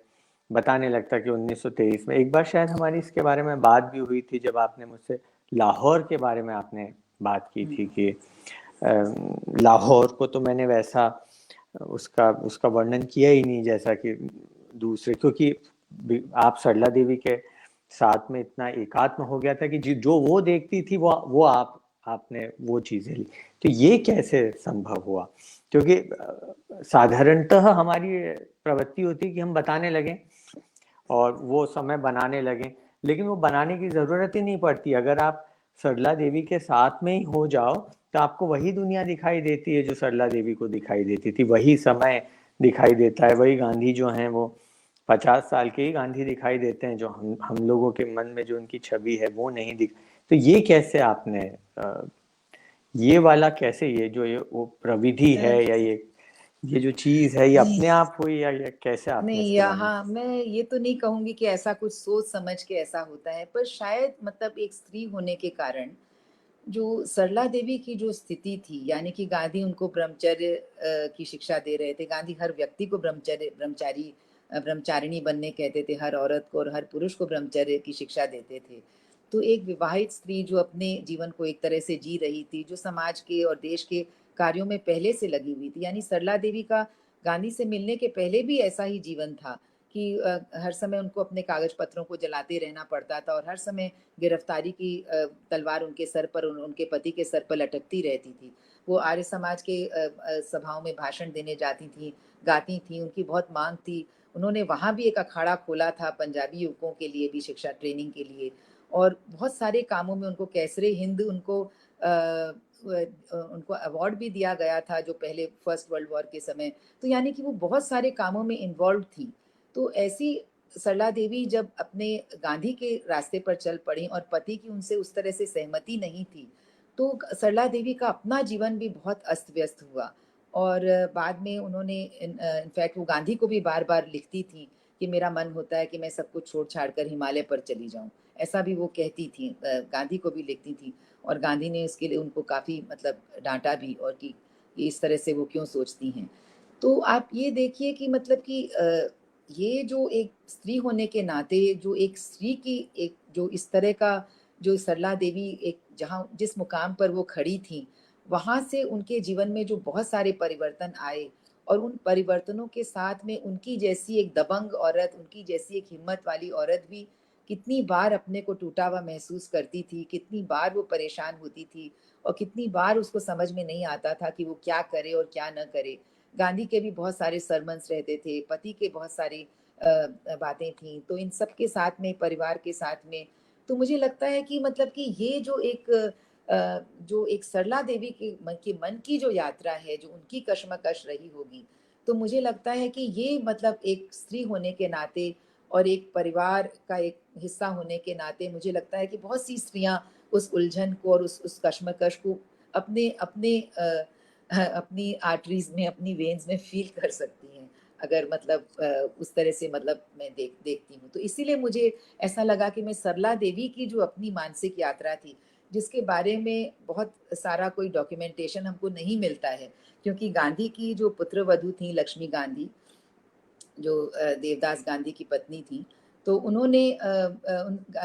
बताने लगता कि 1923 में, एक बार शायद हमारी इसके बारे में बात भी हुई थी जब आपने मुझसे लाहौर के बारे में आपने बात की थी कि लाहौर को तो मैंने वैसा उसका वर्णन किया ही नहीं जैसा कि दूसरे, क्योंकि आप सरला देवी के साथ में इतना एकात्म हो गया था कि जो वो देखती थी वो आपने वो चीजें ली। तो ये कैसे संभव हुआ? क्योंकि साधारणतः हमारी प्रवृत्ति होती है कि हम बताने लगे और वो समय बनाने लगे, लेकिन वो बनाने की जरूरत ही नहीं पड़ती। अगर आप सरला देवी के साथ में ही हो जाओ तो आपको वही दुनिया दिखाई देती है जो सरला देवी को दिखाई देती थी, वही समय दिखाई देता है, वही गांधी जो हैं वो 50 साल के ही गांधी दिखाई देते हैं, जो हम लोगों के मन में जो उनकी छवि है वो नहीं दिख। तो ये कैसे आपने ये वाला कैसे, ये जो ये वो प्रविधि है या ये जो चीज है ये अपने आप हुई या ये कैसे आपने नहीं, इसके बारे में? यहाँ मैं ये तो नहीं कहूंगी कि ऐसा कुछ सोच समझ के ऐसा होता है, पर शायद मतलब एक स्त्री होने के कारण जो सरला देवी की जो स्थिति थी, यानी कि गांधी उनको ब्रह्मचर्य की शिक्षा दे रहे थे। गांधी हर व्यक्ति को ब्रह्मचारिणी बनने कहते थे, हर औरत को और हर पुरुष को ब्रह्मचर्य की शिक्षा देते थे। तो एक विवाहित स्त्री जो अपने जीवन को एक तरह से जी रही थी, जो समाज के और देश के कार्यों में पहले से लगी हुई थी, यानी सरला देवी का गांधी से मिलने के पहले भी ऐसा ही जीवन था कि हर समय उनको अपने कागज पत्रों को जलाते रहना पड़ता था और हर समय गिरफ्तारी की तलवार उनके सर पर, उनके पति के सर पर लटकती रहती थी। वो आर्य समाज के सभाओं में भाषण देने जाती थी, गाती थी, उनकी बहुत मांग थी। उन्होंने वहाँ भी एक अखाड़ा खोला था पंजाबी युवकों के लिए भी शिक्षा ट्रेनिंग के लिए, और बहुत सारे कामों में उनको कैसरे हिंद उनको उनको अवार्ड भी दिया गया था जो पहले फर्स्ट वर्ल्ड वॉर के समय, तो यानी कि वो बहुत सारे कामों में इन्वॉल्व थी। तो ऐसी सरला देवी जब अपने गांधी के रास्ते पर चल पड़ी और पति की उनसे उस तरह से सहमति नहीं थी, तो सरला देवी का अपना जीवन भी बहुत अस्त व्यस्त हुआ। और बाद में उन्होंने इनफैक्ट वो गांधी को भी बार बार लिखती थी कि मेरा मन होता है कि मैं सब कुछ छोड़ छाड़ कर हिमालय पर चली जाऊं, ऐसा भी वो कहती थी, गांधी को भी लिखती थी। और गांधी ने इसके लिए उनको काफ़ी मतलब डांटा भी, और कि इस तरह से वो क्यों सोचती हैं। तो आप ये देखिए कि मतलब कि ये जो एक स्त्री होने के नाते जो एक स्त्री की एक जो इस तरह का जो सरला देवी एक जहाँ जिस मुकाम पर वो खड़ी थी, वहाँ से उनके जीवन में जो बहुत सारे परिवर्तन आए, और उन परिवर्तनों के साथ में उनकी जैसी एक दबंग औरत, उनकी जैसी एक हिम्मत वाली औरत भी कितनी बार अपने को टूटा हुआ महसूस करती थी, कितनी बार वो परेशान होती थी, और कितनी बार उसको समझ में नहीं आता था कि वो क्या करे और क्या न करे। गांधी के भी बहुत सारे सरमन्स रहते थे, पति के बहुत सारी बातें थी, तो इन सब के साथ में, परिवार के साथ में, तो मुझे लगता है कि मतलब कि ये जो एक सरला देवी के मन की जो यात्रा है, जो उनकी कश्मकश रही होगी, तो मुझे लगता है कि ये मतलब एक स्त्री होने के नाते और एक परिवार का एक हिस्सा होने के नाते मुझे लगता है कि बहुत सी स्त्रियां उस उलझन को और उस कश्मकश को अपने अपने अपनी आर्टरीज में, अपनी वेन्स में फील कर सकती हैं, अगर मतलब उस तरह से मतलब मैं देखती हूँ। तो इसीलिए मुझे ऐसा लगा कि मैं सरला देवी की जो अपनी मानसिक यात्रा थी, जिसके बारे में बहुत सारा कोई डॉक्यूमेंटेशन हमको नहीं मिलता है, क्योंकि गांधी की जो पुत्र वधू थी लक्ष्मी गांधी, जो देवदास गांधी की पत्नी थी, तो उन्होंने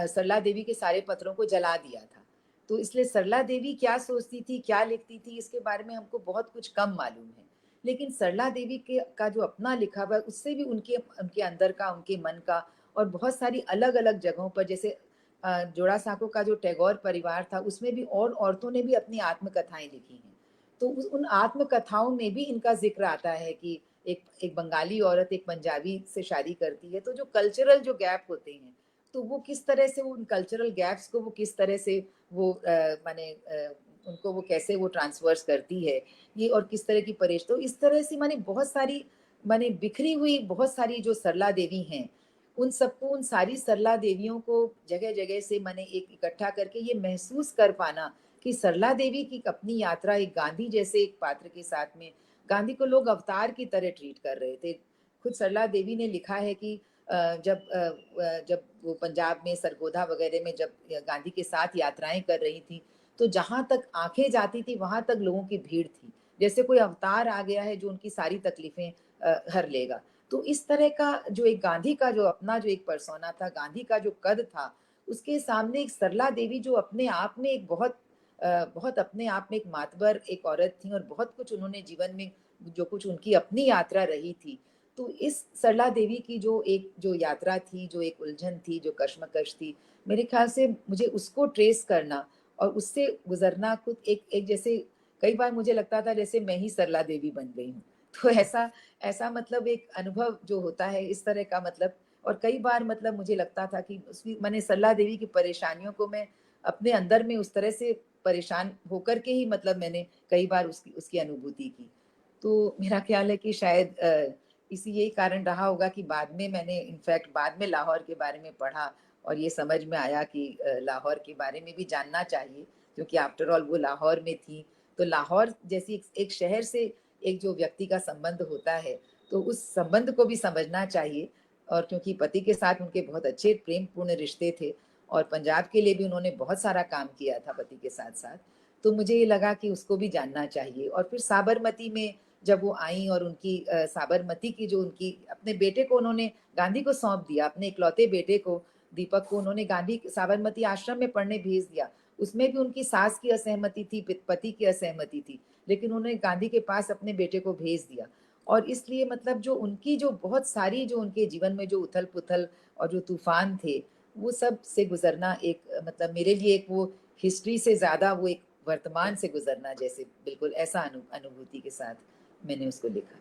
सरला देवी के सारे पत्रों को जला दिया था। तो इसलिए सरला देवी क्या सोचती थी, क्या लिखती थी, इसके बारे में हमको बहुत कुछ कम मालूम है। लेकिन सरला देवी के का जो अपना लिखा हुआ, उससे भी उनके उनके अंदर का, उनके मन का, और बहुत सारी अलग अलग जगहों पर, जैसे जोड़ा साँको का जो टैगोर परिवार था, उसमें भी और औरतों ने भी अपनी आत्मकथाएं लिखी हैं। तो उन आत्मकथाओं में भी इनका जिक्र आता है कि एक बंगाली औरत एक पंजाबी से शादी करती है, तो जो कल्चरल जो गैप होते हैं, तो वो किस तरह से वो उन कल्चरल गैप्स को वो किस तरह से वो माने उनको वो कैसे वो ट्रांसवर्स करती है, ये, और किस तरह की परेश, तो इस तरह से माने बहुत सारी, माने बिखरी हुई बहुत सारी जो सरला देवी हैं, उन सबको, उन सारी सरला देवियों को जगह जगह से माने एक इकट्ठा करके ये महसूस कर पाना कि सरला देवी की अपनी यात्रा एक गांधी जैसे एक पात्र के साथ में, गांधी को लोग अवतार की तरह ट्रीट कर रहे थे। खुद सरला देवी ने लिखा है कि जब वो पंजाब में सरगोधा वगैरह में जब गांधी के साथ यात्राएं कर रही थी, तो जहां तक आंखें जाती थी वहां तक लोगों की भीड़ थी, जैसे कोई अवतार आ गया है जो उनकी सारी तकलीफें हर लेगा। तो इस तरह का जो एक गांधी का जो अपना जो एक पर्सोना था, गांधी का जो कद था, उसके सामने एक सरला देवी जो अपने आप में एक बहुत अपने आप में एक मातबर एक औरत थी, और बहुत कुछ उन्होंने जीवन में जो कुछ उनकी अपनी यात्रा रही थी, तो इस सरला देवी की जो यात्रा थी, जो एक उलझन थी, जो कश्मकश थी, मेरे ख्याल से मुझे उसको ट्रेस करना और उससे गुजरना खुद एक जैसे कई बार मुझे लगता था जैसे मैं ही सरला देवी बन गई हूँ। तो ऐसा ऐसा मतलब एक अनुभव जो होता है इस तरह का, मतलब, और कई बार मतलब मुझे लगता था कि उसकी मैंने सरला देवी की परेशानियों को मैं अपने अंदर में उस तरह से परेशान होकर के ही मतलब मैंने कई बार उसकी उसकी अनुभूति की। तो मेरा ख्याल है कि शायद इसी यही कारण रहा होगा कि बाद में मैंने इनफैक्ट बाद में लाहौर के बारे में पढ़ा, और ये समझ में आया कि लाहौर के बारे में भी जानना चाहिए, क्योंकि आफ्टर ऑल वो लाहौर में थी। तो लाहौर जैसी एक शहर से एक जो व्यक्ति का संबंध होता है, तो उस संबंध को भी समझना चाहिए। और क्योंकि पति के साथ उनके बहुत अच्छे प्रेमपूर्ण रिश्ते थे, और पंजाब के लिए भी उन्होंने बहुत सारा काम किया था पति के साथ साथ, तो मुझे ये लगा कि उसको भी जानना चाहिए। और फिर साबरमती में जब वो आई, और उनकी साबरमती की जो उनकी अपने बेटे को उन्होंने गांधी को सौंप दिया, अपने इकलौते बेटे को दीपक को उन्होंने गांधी साबरमती आश्रम में पढ़ने भेज दिया। उसमें भी उनकी सास की असहमति थी, पति की असहमति थी, लेकिन उन्होंने गांधी के पास अपने बेटे को भेज दिया। और इसलिए मतलब जो उनकी जो बहुत सारी जो उनके जीवन में जो उथल पुथल और जो तूफान थे, वो सब से गुजरना एक मतलब मेरे लिए एक वो हिस्ट्री से ज्यादा वो एक वर्तमान से गुजरना, जैसे बिल्कुल ऐसा अनुभूति के साथ मैंने उसको लिखा।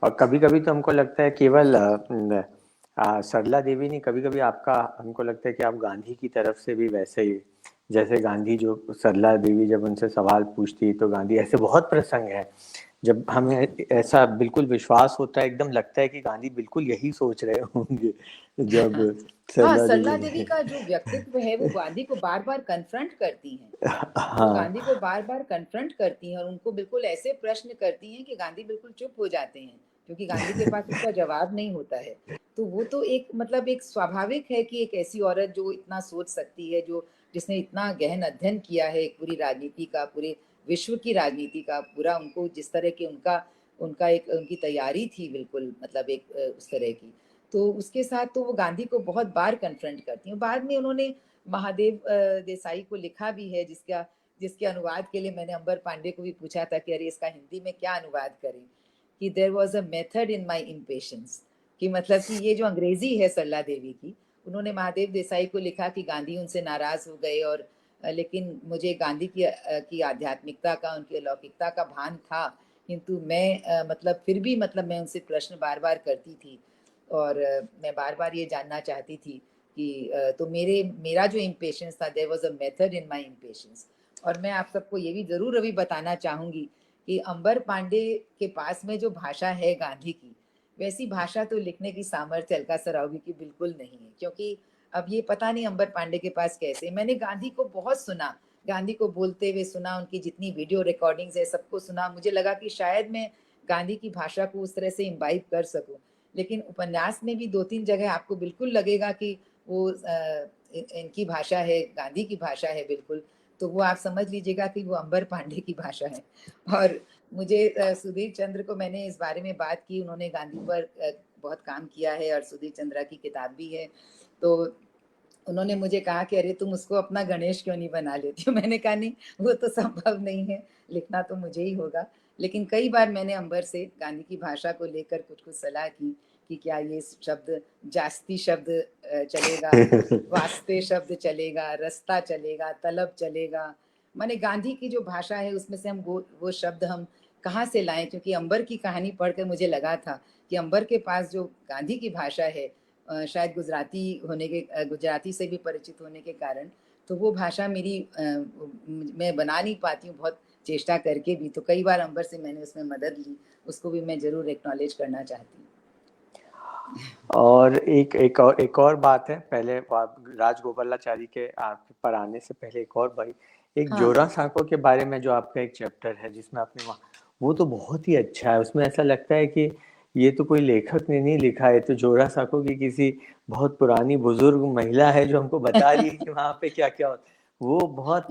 और कभी कभी तो हमको लगता है केवल सरला देवी ने कभी-कभी आपका, हमको लगता है कि आप गांधी की तरफ से भी वैसे ही, जैसे गांधी जो सरला देवी जब उनसे सवाल पूछती तो गांधी, ऐसे बहुत प्रसंग है जब हमें ऐसा बिल्कुल विश्वास होता है, एकदम लगता है कि गांधी बिल्कुल यही सोच रहे होंगे जब हाँ, सरला सरला देवी देवी का जो व्यक्तित्व है वो गांधी को बार बार कन्फ्रंट करती हैं। वो हाँ गांधी को बार बार कन्फ्रंट करती हैं और उनको बिल्कुल ऐसे प्रश्न करती हैं कि गांधी बिल्कुल चुप हो जाते हैं, क्योंकि गांधी के पास उसका जवाब नहीं होता है। तो वो तो एक मतलब एक स्वाभाविक है कि एक ऐसी औरत जो इतना सोच सकती है, जो जिसने इतना गहन अध्ययन किया है एक पूरी राजनीति का, पूरे विश्व की राजनीति का, पूरा उनको जिस तरह के उनका उनका एक उनकी तैयारी थी बिल्कुल, मतलब एक उस तरह की, तो उसके साथ तो वो गांधी को बहुत बार कन्फ्रंट करती हैं। बाद में उन्होंने महादेव देसाई को लिखा भी है, जिसके अनुवाद के लिए मैंने अंबर पांडे को भी पूछा था कि अरे इसका हिंदी में क्या अनुवाद करें, कि there was a method in my impatience, कि मतलब कि ये जो अंग्रेजी है सरला देवी की, उन्होंने महादेव देसाई को लिखा कि गांधी उनसे नाराज हो गए और लेकिन मुझे गांधी की आध्यात्मिकता का, उनकी अलौकिकता का भान था, किंतु मैं मतलब फिर भी मतलब मैं उनसे प्रश्न बार बार करती थी और मैं बार बार ये जानना चाहती थी कि तो मेरा जो इम्पेशंस था, there was a method in my impatience. और मैं आप सबको ये भी जरूर अभी बताना चाहूंगी कि अंबर पांडे के पास में जो भाषा है गांधी की, वैसी भाषा तो लिखने की सामर्थ्य अलका सरावगी की बिल्कुल नहीं है, क्योंकि अब ये पता नहीं अंबर पांडे के पास कैसे। मैंने गांधी को बहुत सुना, गांधी को बोलते हुए सुना, उनकी जितनी वीडियो रिकॉर्डिंग्स है सबको सुना, मुझे लगा कि शायद मैं गांधी की भाषा को उस तरह से इम्बाइब कर सकूं, लेकिन उपन्यास में भी 2-3 जगह आपको बिल्कुल लगेगा कि वो इनकी भाषा है, गांधी की भाषा है बिल्कुल, तो वो आप समझ लीजिएगा कि वो अंबर पांडे की भाषा है। और मुझे सुधीर चंद्र को मैंने इस बारे में बात की, उन्होंने गांधी पर बहुत काम किया है और सुधीर चंद्रा की किताब भी है, तो उन्होंने मुझे कहा कि अरे तुम उसको अपना गणेश क्यों नहीं बना लेती हो। मैंने कहा नहीं, वो तो संभव नहीं है, लिखना तो मुझे ही होगा। लेकिन कई बार मैंने अंबर से गांधी की भाषा को लेकर कुछ कुछ सलाह की कि क्या ये शब्द, जास्ती शब्द चलेगा, वास्ते शब्द चलेगा, रास्ता चलेगा, तलब चलेगा। माने गांधी की जो भाषा है उसमें से हम वो शब्द हम कहाँ से लाएं, क्योंकि अंबर की कहानी पढ़कर मुझे लगा था कि अंबर के पास जो गांधी की भाषा है, शायद गुजराती से भी परिचित होने के कारण, तो वो भाषा मैं बना नहीं पाती हूँ बहुत चेष्टा करके भी, तो कई बार अंबर से मैंने उसमें मदद ली, उसको भी मैं जरूर एक्नॉलेज करना चाहती हूँ। और एक और बात है, पहले राजगोपालाचारी के आप पर आने से पहले एक और भाई, एक हाँ जोरा सांको के बारे में जो आपका एक चैप्टर है जिसमें आपने वो तो बहुत ही अच्छा है। उसमें ऐसा लगता है कि ये तो कोई लेखक ने नहीं लिखा है, तो जोरा सांको की किसी बहुत पुरानी बुजुर्ग महिला है जो हमको बता रही है कि वहाँ पे क्या क्या होता। वो बहुत,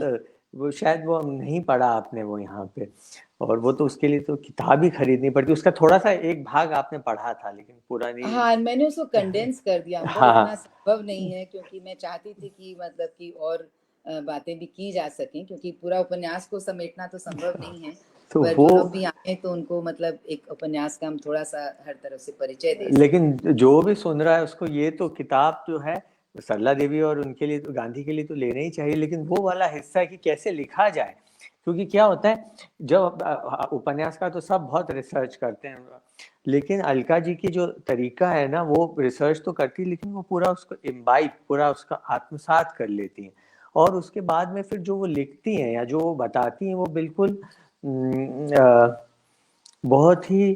वो शायद वो नहीं पढ़ा आपने वो यहाँ पे, और वो तो उसके लिए तो किताब ही खरीदनी पड़ती। उसका थोड़ा सा एक भाग आपने पढ़ा था, लेकिन पूरा नहीं। हाँ, मैंने उसको कंडेंस कर दिया अंबर, उतना हाँ संभव नहीं है, क्योंकि मैं चाहती थी कि मतलब कि और बातें भी की जा सकें, क्योंकि पूरा उपन्यास को समेटना तो संभव नहीं है। तो पर वो, जो लोग भी आए तो उनको मतलब एक उपन्यास का हम थोड़ा सा हर तरफ से परिचय दे सकें। लेकिन जो भी सुन रहा है उसको ये तो किताब जो है सरला देवी और उनके लिए तो, गांधी के लिए तो लेना ही चाहिए, लेकिन वो वाला हिस्सा कि कैसे लिखा जाए। क्योंकि क्या होता है, जब उपन्यास का तो सब बहुत रिसर्च करते हैं, लेकिन अलका जी की जो तरीका है ना, वो रिसर्च तो करती है लेकिन वो पूरा उसको इम्बाइब, पूरा उसका आत्मसात कर लेती हैं, और उसके बाद में फिर जो वो लिखती हैं या जो वो बताती हैं वो बिल्कुल बहुत ही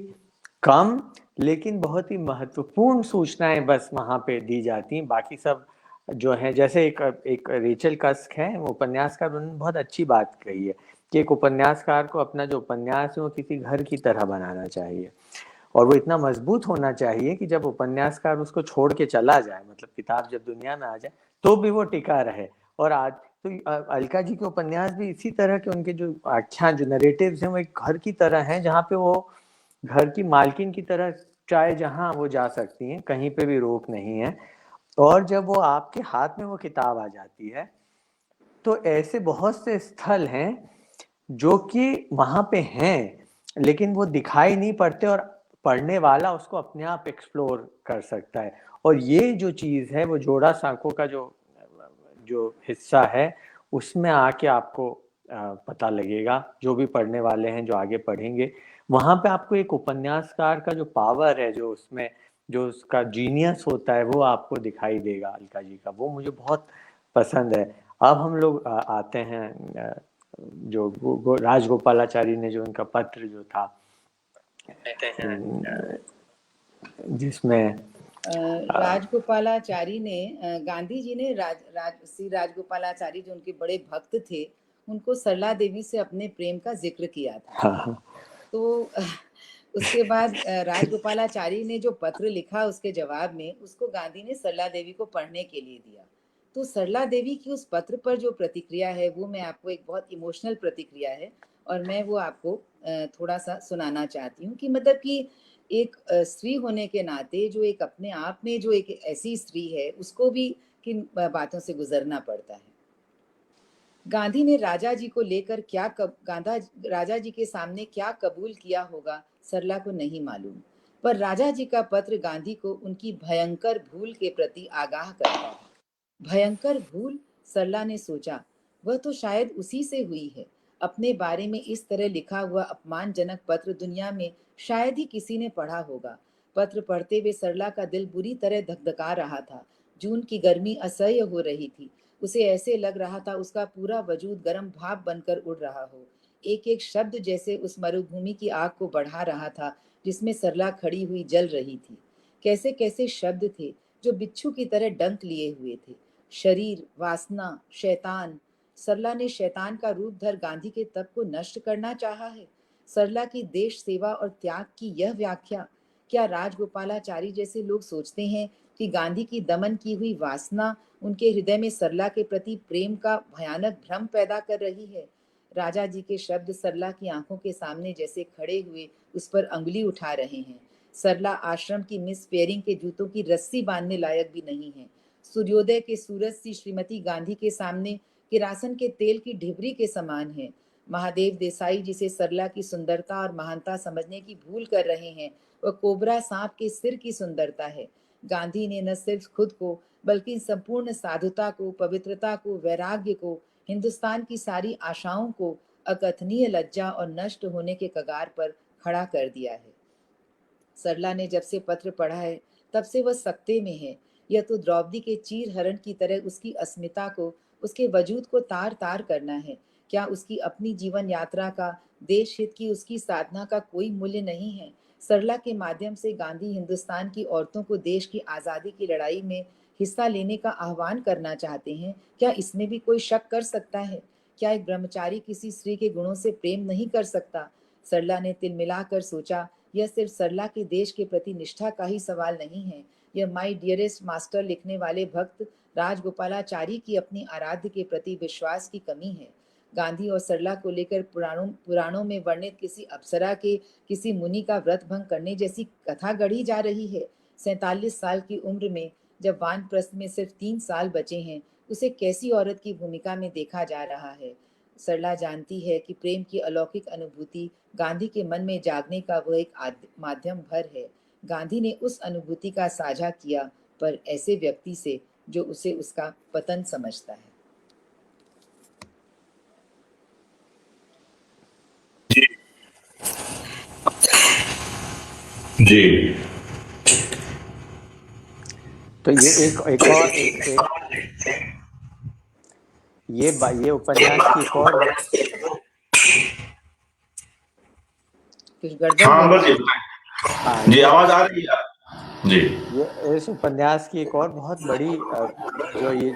कम लेकिन बहुत ही महत्वपूर्ण सूचनाएं बस वहां पे दी जाती हैं। बाकी सब जो है, जैसे एक रेचल कस्क है वो उपन्यासकार, उन्होंने बहुत अच्छी बात कही है कि एक उपन्यासकार को अपना जो उपन्यास है वो किसी घर की तरह बनाना चाहिए, और वो इतना मजबूत होना चाहिए कि जब उपन्यासकार उसको छोड़ के चला जाए, मतलब किताब जब दुनिया में आ जाए तो भी वो टिका रहे। और आज तो अलका जी के उपन्यास भी इसी तरह के, उनके जो आख्यान, जो नरेटिव्स हैं, वो एक घर की तरह हैं जहाँ पे वो घर की मालकिन की तरह चाहे जहां वो जा सकती हैं, कहीं पे भी रोक नहीं है। और जब वो आपके हाथ में वो किताब आ जाती है तो ऐसे बहुत से स्थल हैं जो कि वहां पे हैं लेकिन वो दिखाई नहीं पड़ते, और पढ़ने वाला उसको अपने आप एक्सप्लोर कर सकता है। और ये जो चीज है वो जोड़ा सांको का जो जो हिस्सा है उसमें आके आपको पता लगेगा, जो भी पढ़ने वाले हैं जो आगे पढ़ेंगे, वहां पे आपको एक उपन्यासकार का जो पावर है, जो उसमें जो उसका जीनियस होता है वो आपको दिखाई देगा अलका जी का, वो मुझे बहुत पसंद है। अब हम लोग आते हैं जो राजगोपालाचारी ने जो उनका पत्र जो था जिसमें राजगोपालाचारी ने गांधी जी ने श्री राजगोपालाचारी जो उनके बड़े भक्त थे, उनको सरला देवी से अपने प्रेम का जिक्र किया था। हाँ। तो उसके बाद राजगोपालाचारी ने जो पत्र लिखा उसके जवाब में, उसको गांधी ने सरला देवी को पढ़ने के लिए दिया। तो सरला देवी की उस पत्र पर जो प्रतिक्रिया है वो मैं आपको, एक बहुत इमोशनल प्रतिक्रिया है और मैं वो आपको थोड़ा सा सुनाना चाहती हूँ कि मतलब कि एक स्त्री होने के नाते जो एक अपने आप में जो एक ऐसी स्त्री है उसको भी किन बातों से गुजरना पड़ता है। गांधी ने राजा जी को लेकर राजा जी के सामने क्या कबूल किया होगा सरला को नहीं मालूम, पर राजा जी का पत्र गांधी को उनकी भयंकर भूल के प्रति आगाह करता है। भयंकर भूल, सरला ने सोचा, वह तो शायद उसी से हुई है। अपने बारे में इस तरह लिखा हुआ अपमानजनक पत्र दुनिया में शायद ही किसी ने पढ़ा होगा। पत्र पढ़ते हुए सरला का दिल बुरी तरह धकधका रहा था। जून की गर्मी असह्य हो रही थी। उसे ऐसे लग रहा था उसका पूरा वजूद गर्म भाप बनकर उड़ रहा हो। एक एक शब्द जैसे उस मरुभूमि की आग को बढ़ा रहा था जिसमें सरला खड़ी हुई जल रही थी। कैसे कैसे शब्द थे जो बिच्छू की तरह डंक लिए हुए थे। शरीर, वासना, शैतान। सरला ने शैतान का रूप धर गांधी के तप को नष्ट करना चाहा है। सरला की देश सेवा और त्याग की यह व्याख्या, क्या राजगोपालाचारी जैसे लोग सोचते हैं कि गांधी की दमन की हुई वासना उनके हृदय में सरला के प्रति प्रेम का भयानक भ्रम पैदा कर रही है? राजा जी के शब्द सरला की आंखों के सामने जैसे खड़े हुए उस पर अंगुली उठा रहे हैं। सरला आश्रम की मिस पेयरिंग के जूतों की रस्सी बांधने लायक भी नहीं है। सूर्योदय के सूरज सी श्रीमती गांधी के सामने किरासन के तेल की ढिबरी के समान है। महादेव देसाई जिसे सरला की सुंदरता और महानता समझने की भूल कर रहे हैं, वह कोबरा सांप के सिर की सुंदरता है। गांधी ने न सिर्फ खुद को बल्कि संपूर्ण साधुता को, पवित्रता को, वैराग्य को, हिंदुस्तान की सारी आशाओं को अकथनीय लज्जा और नष्ट होने के कगार पर खड़ा कर दिया है। सरला ने जब से पत्र पढ़ा है तब से वह सकते में है। यह तो द्रौपदी के चीर हरण की तरह उसकी अस्मिता को, उसके वजूद को तार तार करना है। क्या उसकी अपनी जीवन यात्रा का, देश हित की उसकी साधना का कोई मूल्य नहीं है? सरला के माध्यम से गांधी हिंदुस्तान की औरतों को देश की आज़ादी की लड़ाई में हिस्सा लेने का आह्वान करना चाहते हैं। क्या इसमें भी कोई शक कर सकता है? क्या एक ब्रह्मचारी किसी स्त्री के गुणों से प्रेम नहीं कर सकता? सरला ने तिलमिलाकर सोचा, यह सिर्फ सरला के देश के प्रति निष्ठा का ही सवाल नहीं है। यह माई डियरेस्ट मास्टर लिखने वाले भक्त राजगोपालाचारी की अपनी आराध्य के प्रति विश्वास की कमी है। गांधी और सरला को लेकर पुराणों में वर्णित किसी अप्सरा के, किसी मुनि का व्रत भंग करने जैसी कथा गढ़ी जा रही है। 47 साल की उम्र में, जब वानप्रस्थ में सिर्फ 3 साल बचे हैं, उसे कैसी औरत की भूमिका में देखा जा रहा है? सरला जानती है कि प्रेम की अलौकिक अनुभूति गांधी के मन में जागने का वह एक माध्यम भर है। गांधी ने उस अनुभूति का साझा किया, पर ऐसे व्यक्ति से जो उसे उसका पतन समझता है। जी। तो ये एक और ये उपन्यास की एक और कुछ गड़बड़ हाँ हो रही है? बताएं। जी, आवाज आ रही है? जी। ये इस उपन्यास की एक और बहुत बड़ी जो ये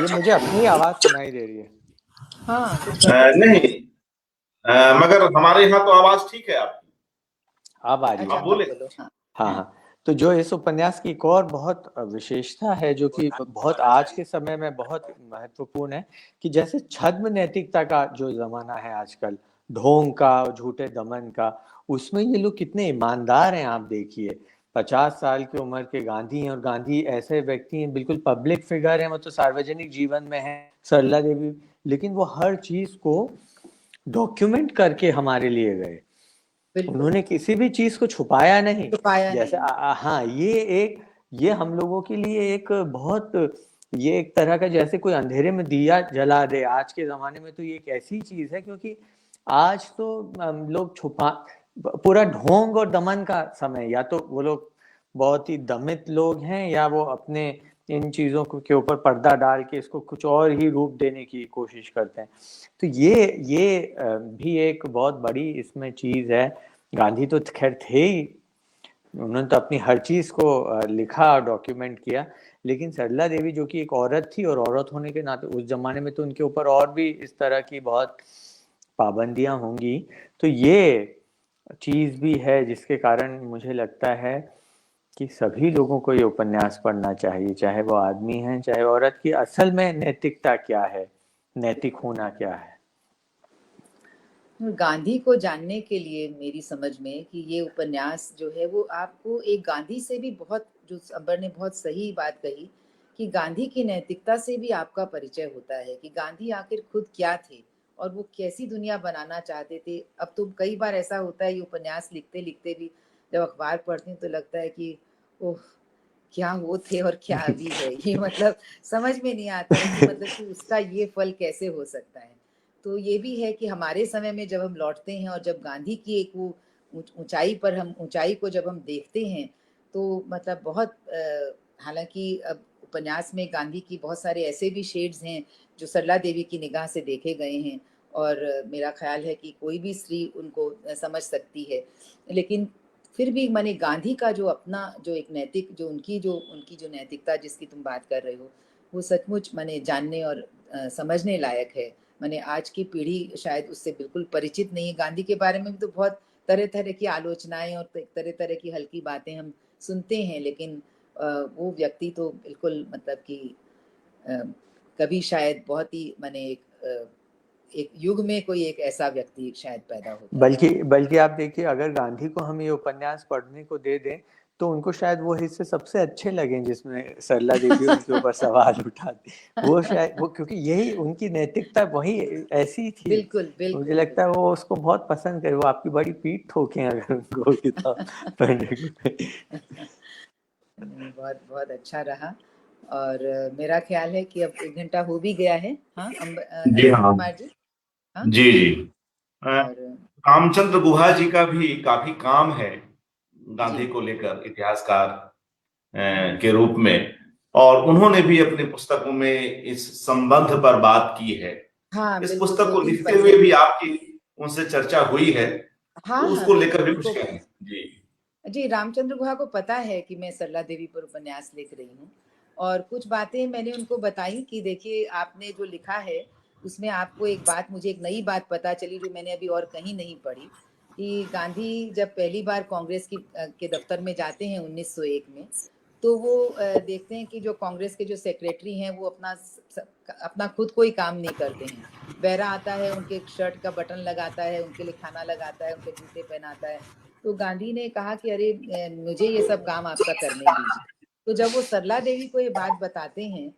मुझे अपनी आवाज सुनाई दे रही है। हाँ, नहीं, मगर हमारे यहाँ तो आवाज ठीक है आपकी। अब आ रही है। अच्छा, बोले। हाँ। तो जो इस उपन्यास की एक और बहुत विशेषता है जो कि बहुत आज के समय में बहुत महत्वपूर्ण है, कि जैसे छद्म नैतिकता का जो जमाना है आजकल, ढोंग का, झूठे दमन का, उसमें ये लोग कितने ईमानदार हैं। आप देखिए, 50 साल की उम्र के गांधी हैं, और गांधी ऐसे व्यक्ति हैं, बिल्कुल पब्लिक फिगर हैं, वो तो सार्वजनिक जीवन में है। सरला देवी, लेकिन वो हर चीज को डॉक्यूमेंट करके हमारे लिए गए। उन्होंने किसी भी चीज को छुपाया नहीं। जैसे हाँ, ये हम लोगों के लिए एक बहुत, ये एक तरह का, जैसे कोई अंधेरे में दिया जला दे। आज के जमाने में तो ये एक ऐसी चीज है, क्योंकि आज तो लोग पूरा ढोंग और दमन का समय, या तो वो लोग बहुत ही दमित लोग हैं, या वो अपने इन चीजों के ऊपर पर्दा डाल के इसको कुछ और ही रूप देने की कोशिश करते हैं। तो ये भी एक बहुत बड़ी इसमें चीज है। गांधी तो खैर थे ही, उन्होंने तो अपनी हर चीज को लिखा और डॉक्यूमेंट किया, लेकिन सरला देवी जो कि एक औरत थी, और औरत होने के नाते उस जमाने में तो उनके ऊपर और भी इस तरह की बहुत पाबंदियां होंगी। तो ये चीज भी है जिसके कारण मुझे लगता है कि सभी लोगों को ये उपन्यास पढ़ना चाहिए, चाहे वो आदमी है चाहे औरत, की असल में नैतिकता क्या है, नैतिक होना क्या है। गांधी को जानने के लिए मेरी समझ में कि ये उपन्यास जो है वो आपको एक गांधी से भी बहुत, जो अंबर ने बहुत सही बात कही कि गांधी की नैतिकता से भी आपका परिचय होता है कि गांधी आखिर खुद क्या थे और वो कैसी दुनिया बनाना चाहते थे। अब तो कई बार ऐसा होता है ये उपन्यास लिखते लिखते भी जब अखबार पढ़ती हूँ तो लगता है कि ओह, क्या वो थे और क्या अभी है, ये मतलब समझ में नहीं आता है कि मतलब कि उसका ये फल कैसे हो सकता है। तो ये भी है कि हमारे समय में जब हम लौटते हैं और जब गांधी की एक वो ऊंचाई पर हम ऊंचाई को जब हम देखते हैं तो मतलब बहुत हालांकि अब उपन्यास में गांधी की बहुत सारे ऐसे भी शेड्स हैं जो सरला देवी की निगाह से देखे गए हैं, और मेरा ख्याल है कि कोई भी स्त्री उनको समझ सकती है। लेकिन फिर भी माने गांधी का जो अपना जो एक नैतिक जो उनकी जो नैतिकता जिसकी तुम बात कर रहे हो वो सचमुच माने जानने और समझने लायक है। माने आज की पीढ़ी शायद उससे बिल्कुल परिचित नहीं है। गांधी के बारे में भी तो बहुत तरह तरह की आलोचनाएं और तरह तरह की हल्की बातें हम सुनते हैं, लेकिन वो व्यक्ति तो बिल्कुल मतलब कि अ, कभी शायद बहुत ही माने एक युग में कोई एक ऐसा व्यक्ति शायद पैदा होता है। बल्कि आप देखिए, अगर गांधी को हम ये उपन्यास पढ़ने को दे दें तो उनको शायद वो हिस्से सबसे अच्छे लगें जिसमें सरला देवी उनके ऊपर सवाल उठाती। वो शायद वो, क्योंकि यही उनकी नैतिकता वही ऐसी थी। बिल्कुल मुझे बिल्कुल लगता है वो उसको बहुत पसंद करे, वो आपकी बड़ी पीठ ठोके अगर उनको किताब पढ़ने को। नहीं, बहुत बहुत अच्छा रहा। और मेरा ख्याल है कि अब 1 घंटा हो भी गया है। हाँ जी अर्पण हाँ। कुमार जी। हाँ। जी जी। अ, और रामचंद्र गुहा जी का भी काफी काम है जी। गांधी को लेकर इतिहासकार के रूप में, और उन्होंने भी अपनी पुस्तकों में इस संबंध पर बात की है। हाँ इस बिल्कुल, पुस्तक 2 को 3 लिखते हुए पन्ने। भी आपकी उनसे चर्चा हुई है, हाँ तो हाँ उसको लेकर बिल्कुल भी कुछ उनको। कहें। जी जी, रामचंद्र गुहा को पता है कि मैं सरला देवी पर उपन्यास लिख रही हूँ, और कुछ बातें मैंने उनको बताई कि देखिए आपने जो लिखा है उसमें आपको एक बात, मुझे एक नई बात पता चली जो मैंने अभी और कहीं नहीं पढ़ी, कि गांधी जब पहली बार कांग्रेस के दफ्तर में जाते हैं 1901 में, तो वो देखते हैं कि जो कांग्रेस के जो सेक्रेटरी हैं वो अपना खुद कोई काम नहीं करते हैं। बेरा आता है, उनके शर्ट का बटन लगाता है, उनके लिए खाना लगाता है, उनके जूते पहनाता है। तो गांधी ने कहा कि अरे मुझे ये सब काम आपका करने दीजिए। तो जब वो सरला देवी को ये बात बताते हैं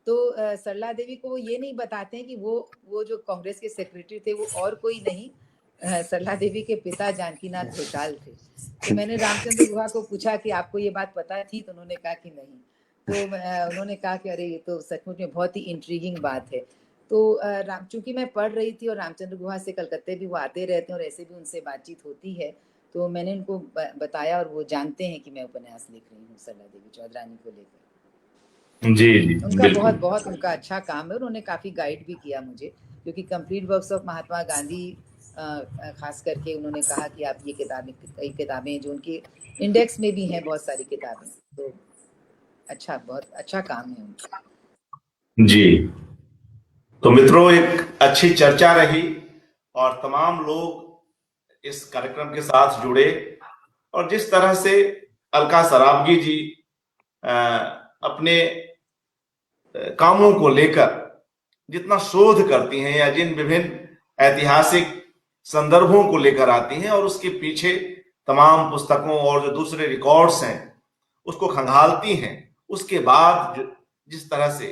तो सरला देवी को वो ये नहीं बताते हैं कि वो जो कांग्रेस के सेक्रेटरी थे वो और कोई नहीं, सरला देवी के पिता जानकीनाथ घोषाल थे। तो मैंने रामचंद्र गुहा को पूछा कि आपको ये बात पता थी, तो उन्होंने कहा कि नहीं। तो उन्होंने कहा कि अरे ये तो सचमुच में बहुत ही इंट्रीगिंग बात है। तो चूंकि मैं पढ़ रही थी और रामचंद्र गुहा से कलकत्ते भी वो आते रहते हैं और ऐसे भी उनसे बातचीत होती है, तो मैंने उनको बताया और वो जानते हैं कि मैं उपन्यास लिख रही हूँ सरला देवी चौधरानी को लेकर। जी जी उनका बहुत बिल्कुल। बहुत उनका अच्छा काम है, उन्होंने काफ़ी गाइड भी किया मुझे, क्योंकि complete works of Mahatma Gandhi खास करके उन्होंने कहा कि आप ये किताबें, कई किताबें जो उनकी इंडेक्स में भी हैं बहुत सारी किताबें, तो अच्छा, बहुत अच्छा काम है उनका। जी, तो मित्रों एक अच्छी चर्चा रही, और तमाम लोग इस कार्यक्रम के साथ जुड़े, और जिस तरह से अलका सराबगी जी अपने कामों को लेकर जितना शोध करती हैं, या जिन विभिन्न ऐतिहासिक संदर्भों को लेकर आती हैं और उसके पीछे तमाम पुस्तकों और जो दूसरे रिकॉर्ड्स हैं उसको खंगालती हैं, उसके बाद जिस तरह से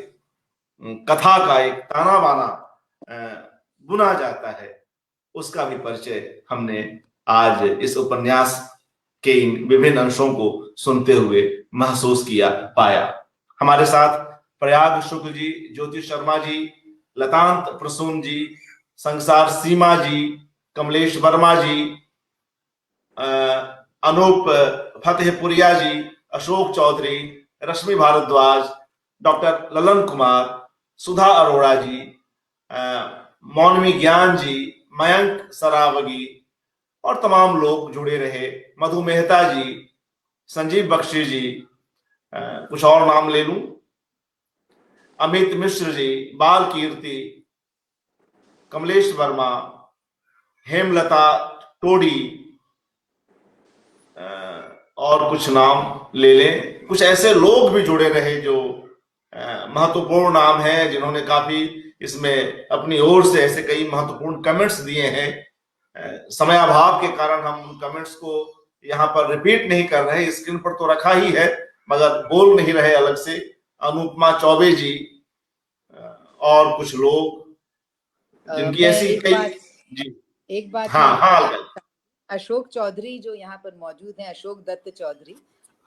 कथा का एक ताना बाना बुना जाता है, उसका भी परिचय हमने आज इस उपन्यास के इन विभिन्न अंशों को सुनते हुए महसूस किया, पाया। हमारे साथ प्रयाग शुक्ल जी, ज्योति शर्मा जी, लतांत प्रसून जी, संसार सीमा जी, कमलेश वर्मा जी, अनूप फतेहपुरिया जी, अशोक चौधरी, रश्मि भारद्वाज, डॉक्टर ललन कुमार, सुधा अरोड़ा जी, मौनमी ज्ञान जी, मयंक सरावगी और तमाम लोग जुड़े रहे, मधु मेहता जी, संजीव बख्शी जी, कुछ और नाम ले लूं, अमित मिश्र जी, बाल कीर्ति, कमलेश वर्मा, हेमलता टोडी, और कुछ नाम ले लें। कुछ ऐसे लोग भी जुड़े रहे जो महत्वपूर्ण नाम है, जिन्होंने काफी इसमें अपनी ओर से ऐसे कई महत्वपूर्ण कमेंट्स दिए हैं। समय अभाव के कारण हम उन कमेंट्स को यहाँ पर रिपीट नहीं कर रहे, स्क्रीन पर तो रखा ही है मगर बोल नहीं रहे अलग से। अनुपमा चौबे जी और कुछ लोग जिनकी ऐसी कई जी एक बात हाँ अशोक चौधरी जो यहाँ पर मौजूद हैं, अशोक दत्त चौधरी,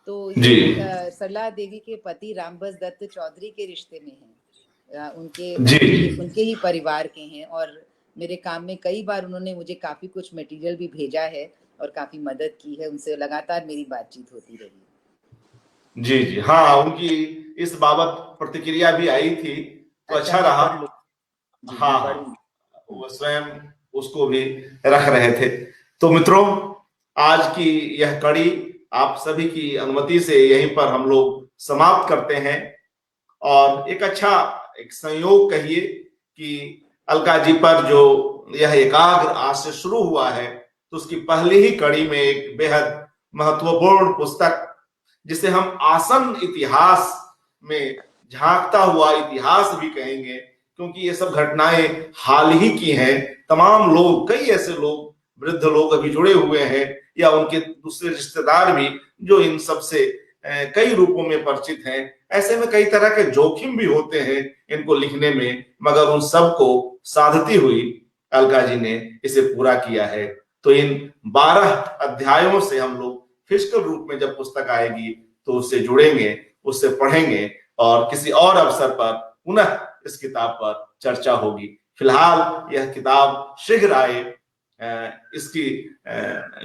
तो ये सरला देवी के पति रामबस दत्त चौधरी के रिश्ते में हैं, उनके ही परिवार के हैं और मेरे काम में कई बार उन्होंने मुझे काफी कुछ मटेरियल भी भेजा है और काफी मदद की है, उनसे लगातार मेरी बातचीत होती रही। जी हाँ, उनकी इस बाबत प्रतिक्रिया भी आई थी तो अच्छा रहा। हाँ, वो स्वयं उसको भी रख रहे थे। तो मित्रों, आज की यह कड़ी आप सभी की अनुमति से यहीं पर हम लोग समाप्त करते हैं और एक संयोग कहिए कि अलका जी पर जो यह एकाग्र आज से शुरू हुआ है, तो उसकी पहली ही कड़ी में एक बेहद महत्वपूर्ण पुस्तक, जिसे हम आसन इतिहास में झांकता हुआ इतिहास भी कहेंगे, क्योंकि ये सब घटनाएं हाल ही की हैं। तमाम लोग, कई ऐसे लोग, वृद्ध लोग अभी जुड़े हुए हैं या उनके दूसरे रिश्तेदार भी जो इन सब से कई रूपों में परिचित हैं। ऐसे में कई तरह के जोखिम भी होते हैं इनको लिखने में, मगर उन सब को साधती हुई अलका जी ने इसे पूरा किया है। तो इन 12 अध्यायों से हम लोग फिजिकल रूप में जब पुस्तक आएगी तो उससे जुड़ेंगे, उससे पढ़ेंगे और किसी और अवसर पर पुनः इस किताब पर चर्चा होगी। फिलहाल यह किताब शीघ्र आए, इसकी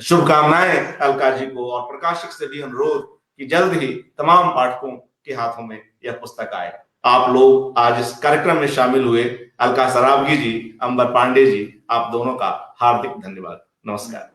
शुभकामनाएं अलका जी को, और प्रकाशक से भी अनुरोध कि जल्द ही तमाम पाठकों के हाथों में यह पुस्तक आए। आप लोग आज इस कार्यक्रम में शामिल हुए, अलका सरावगी जी, अंबर पांडे जी, आप दोनों का हार्दिक धन्यवाद। नमस्कार।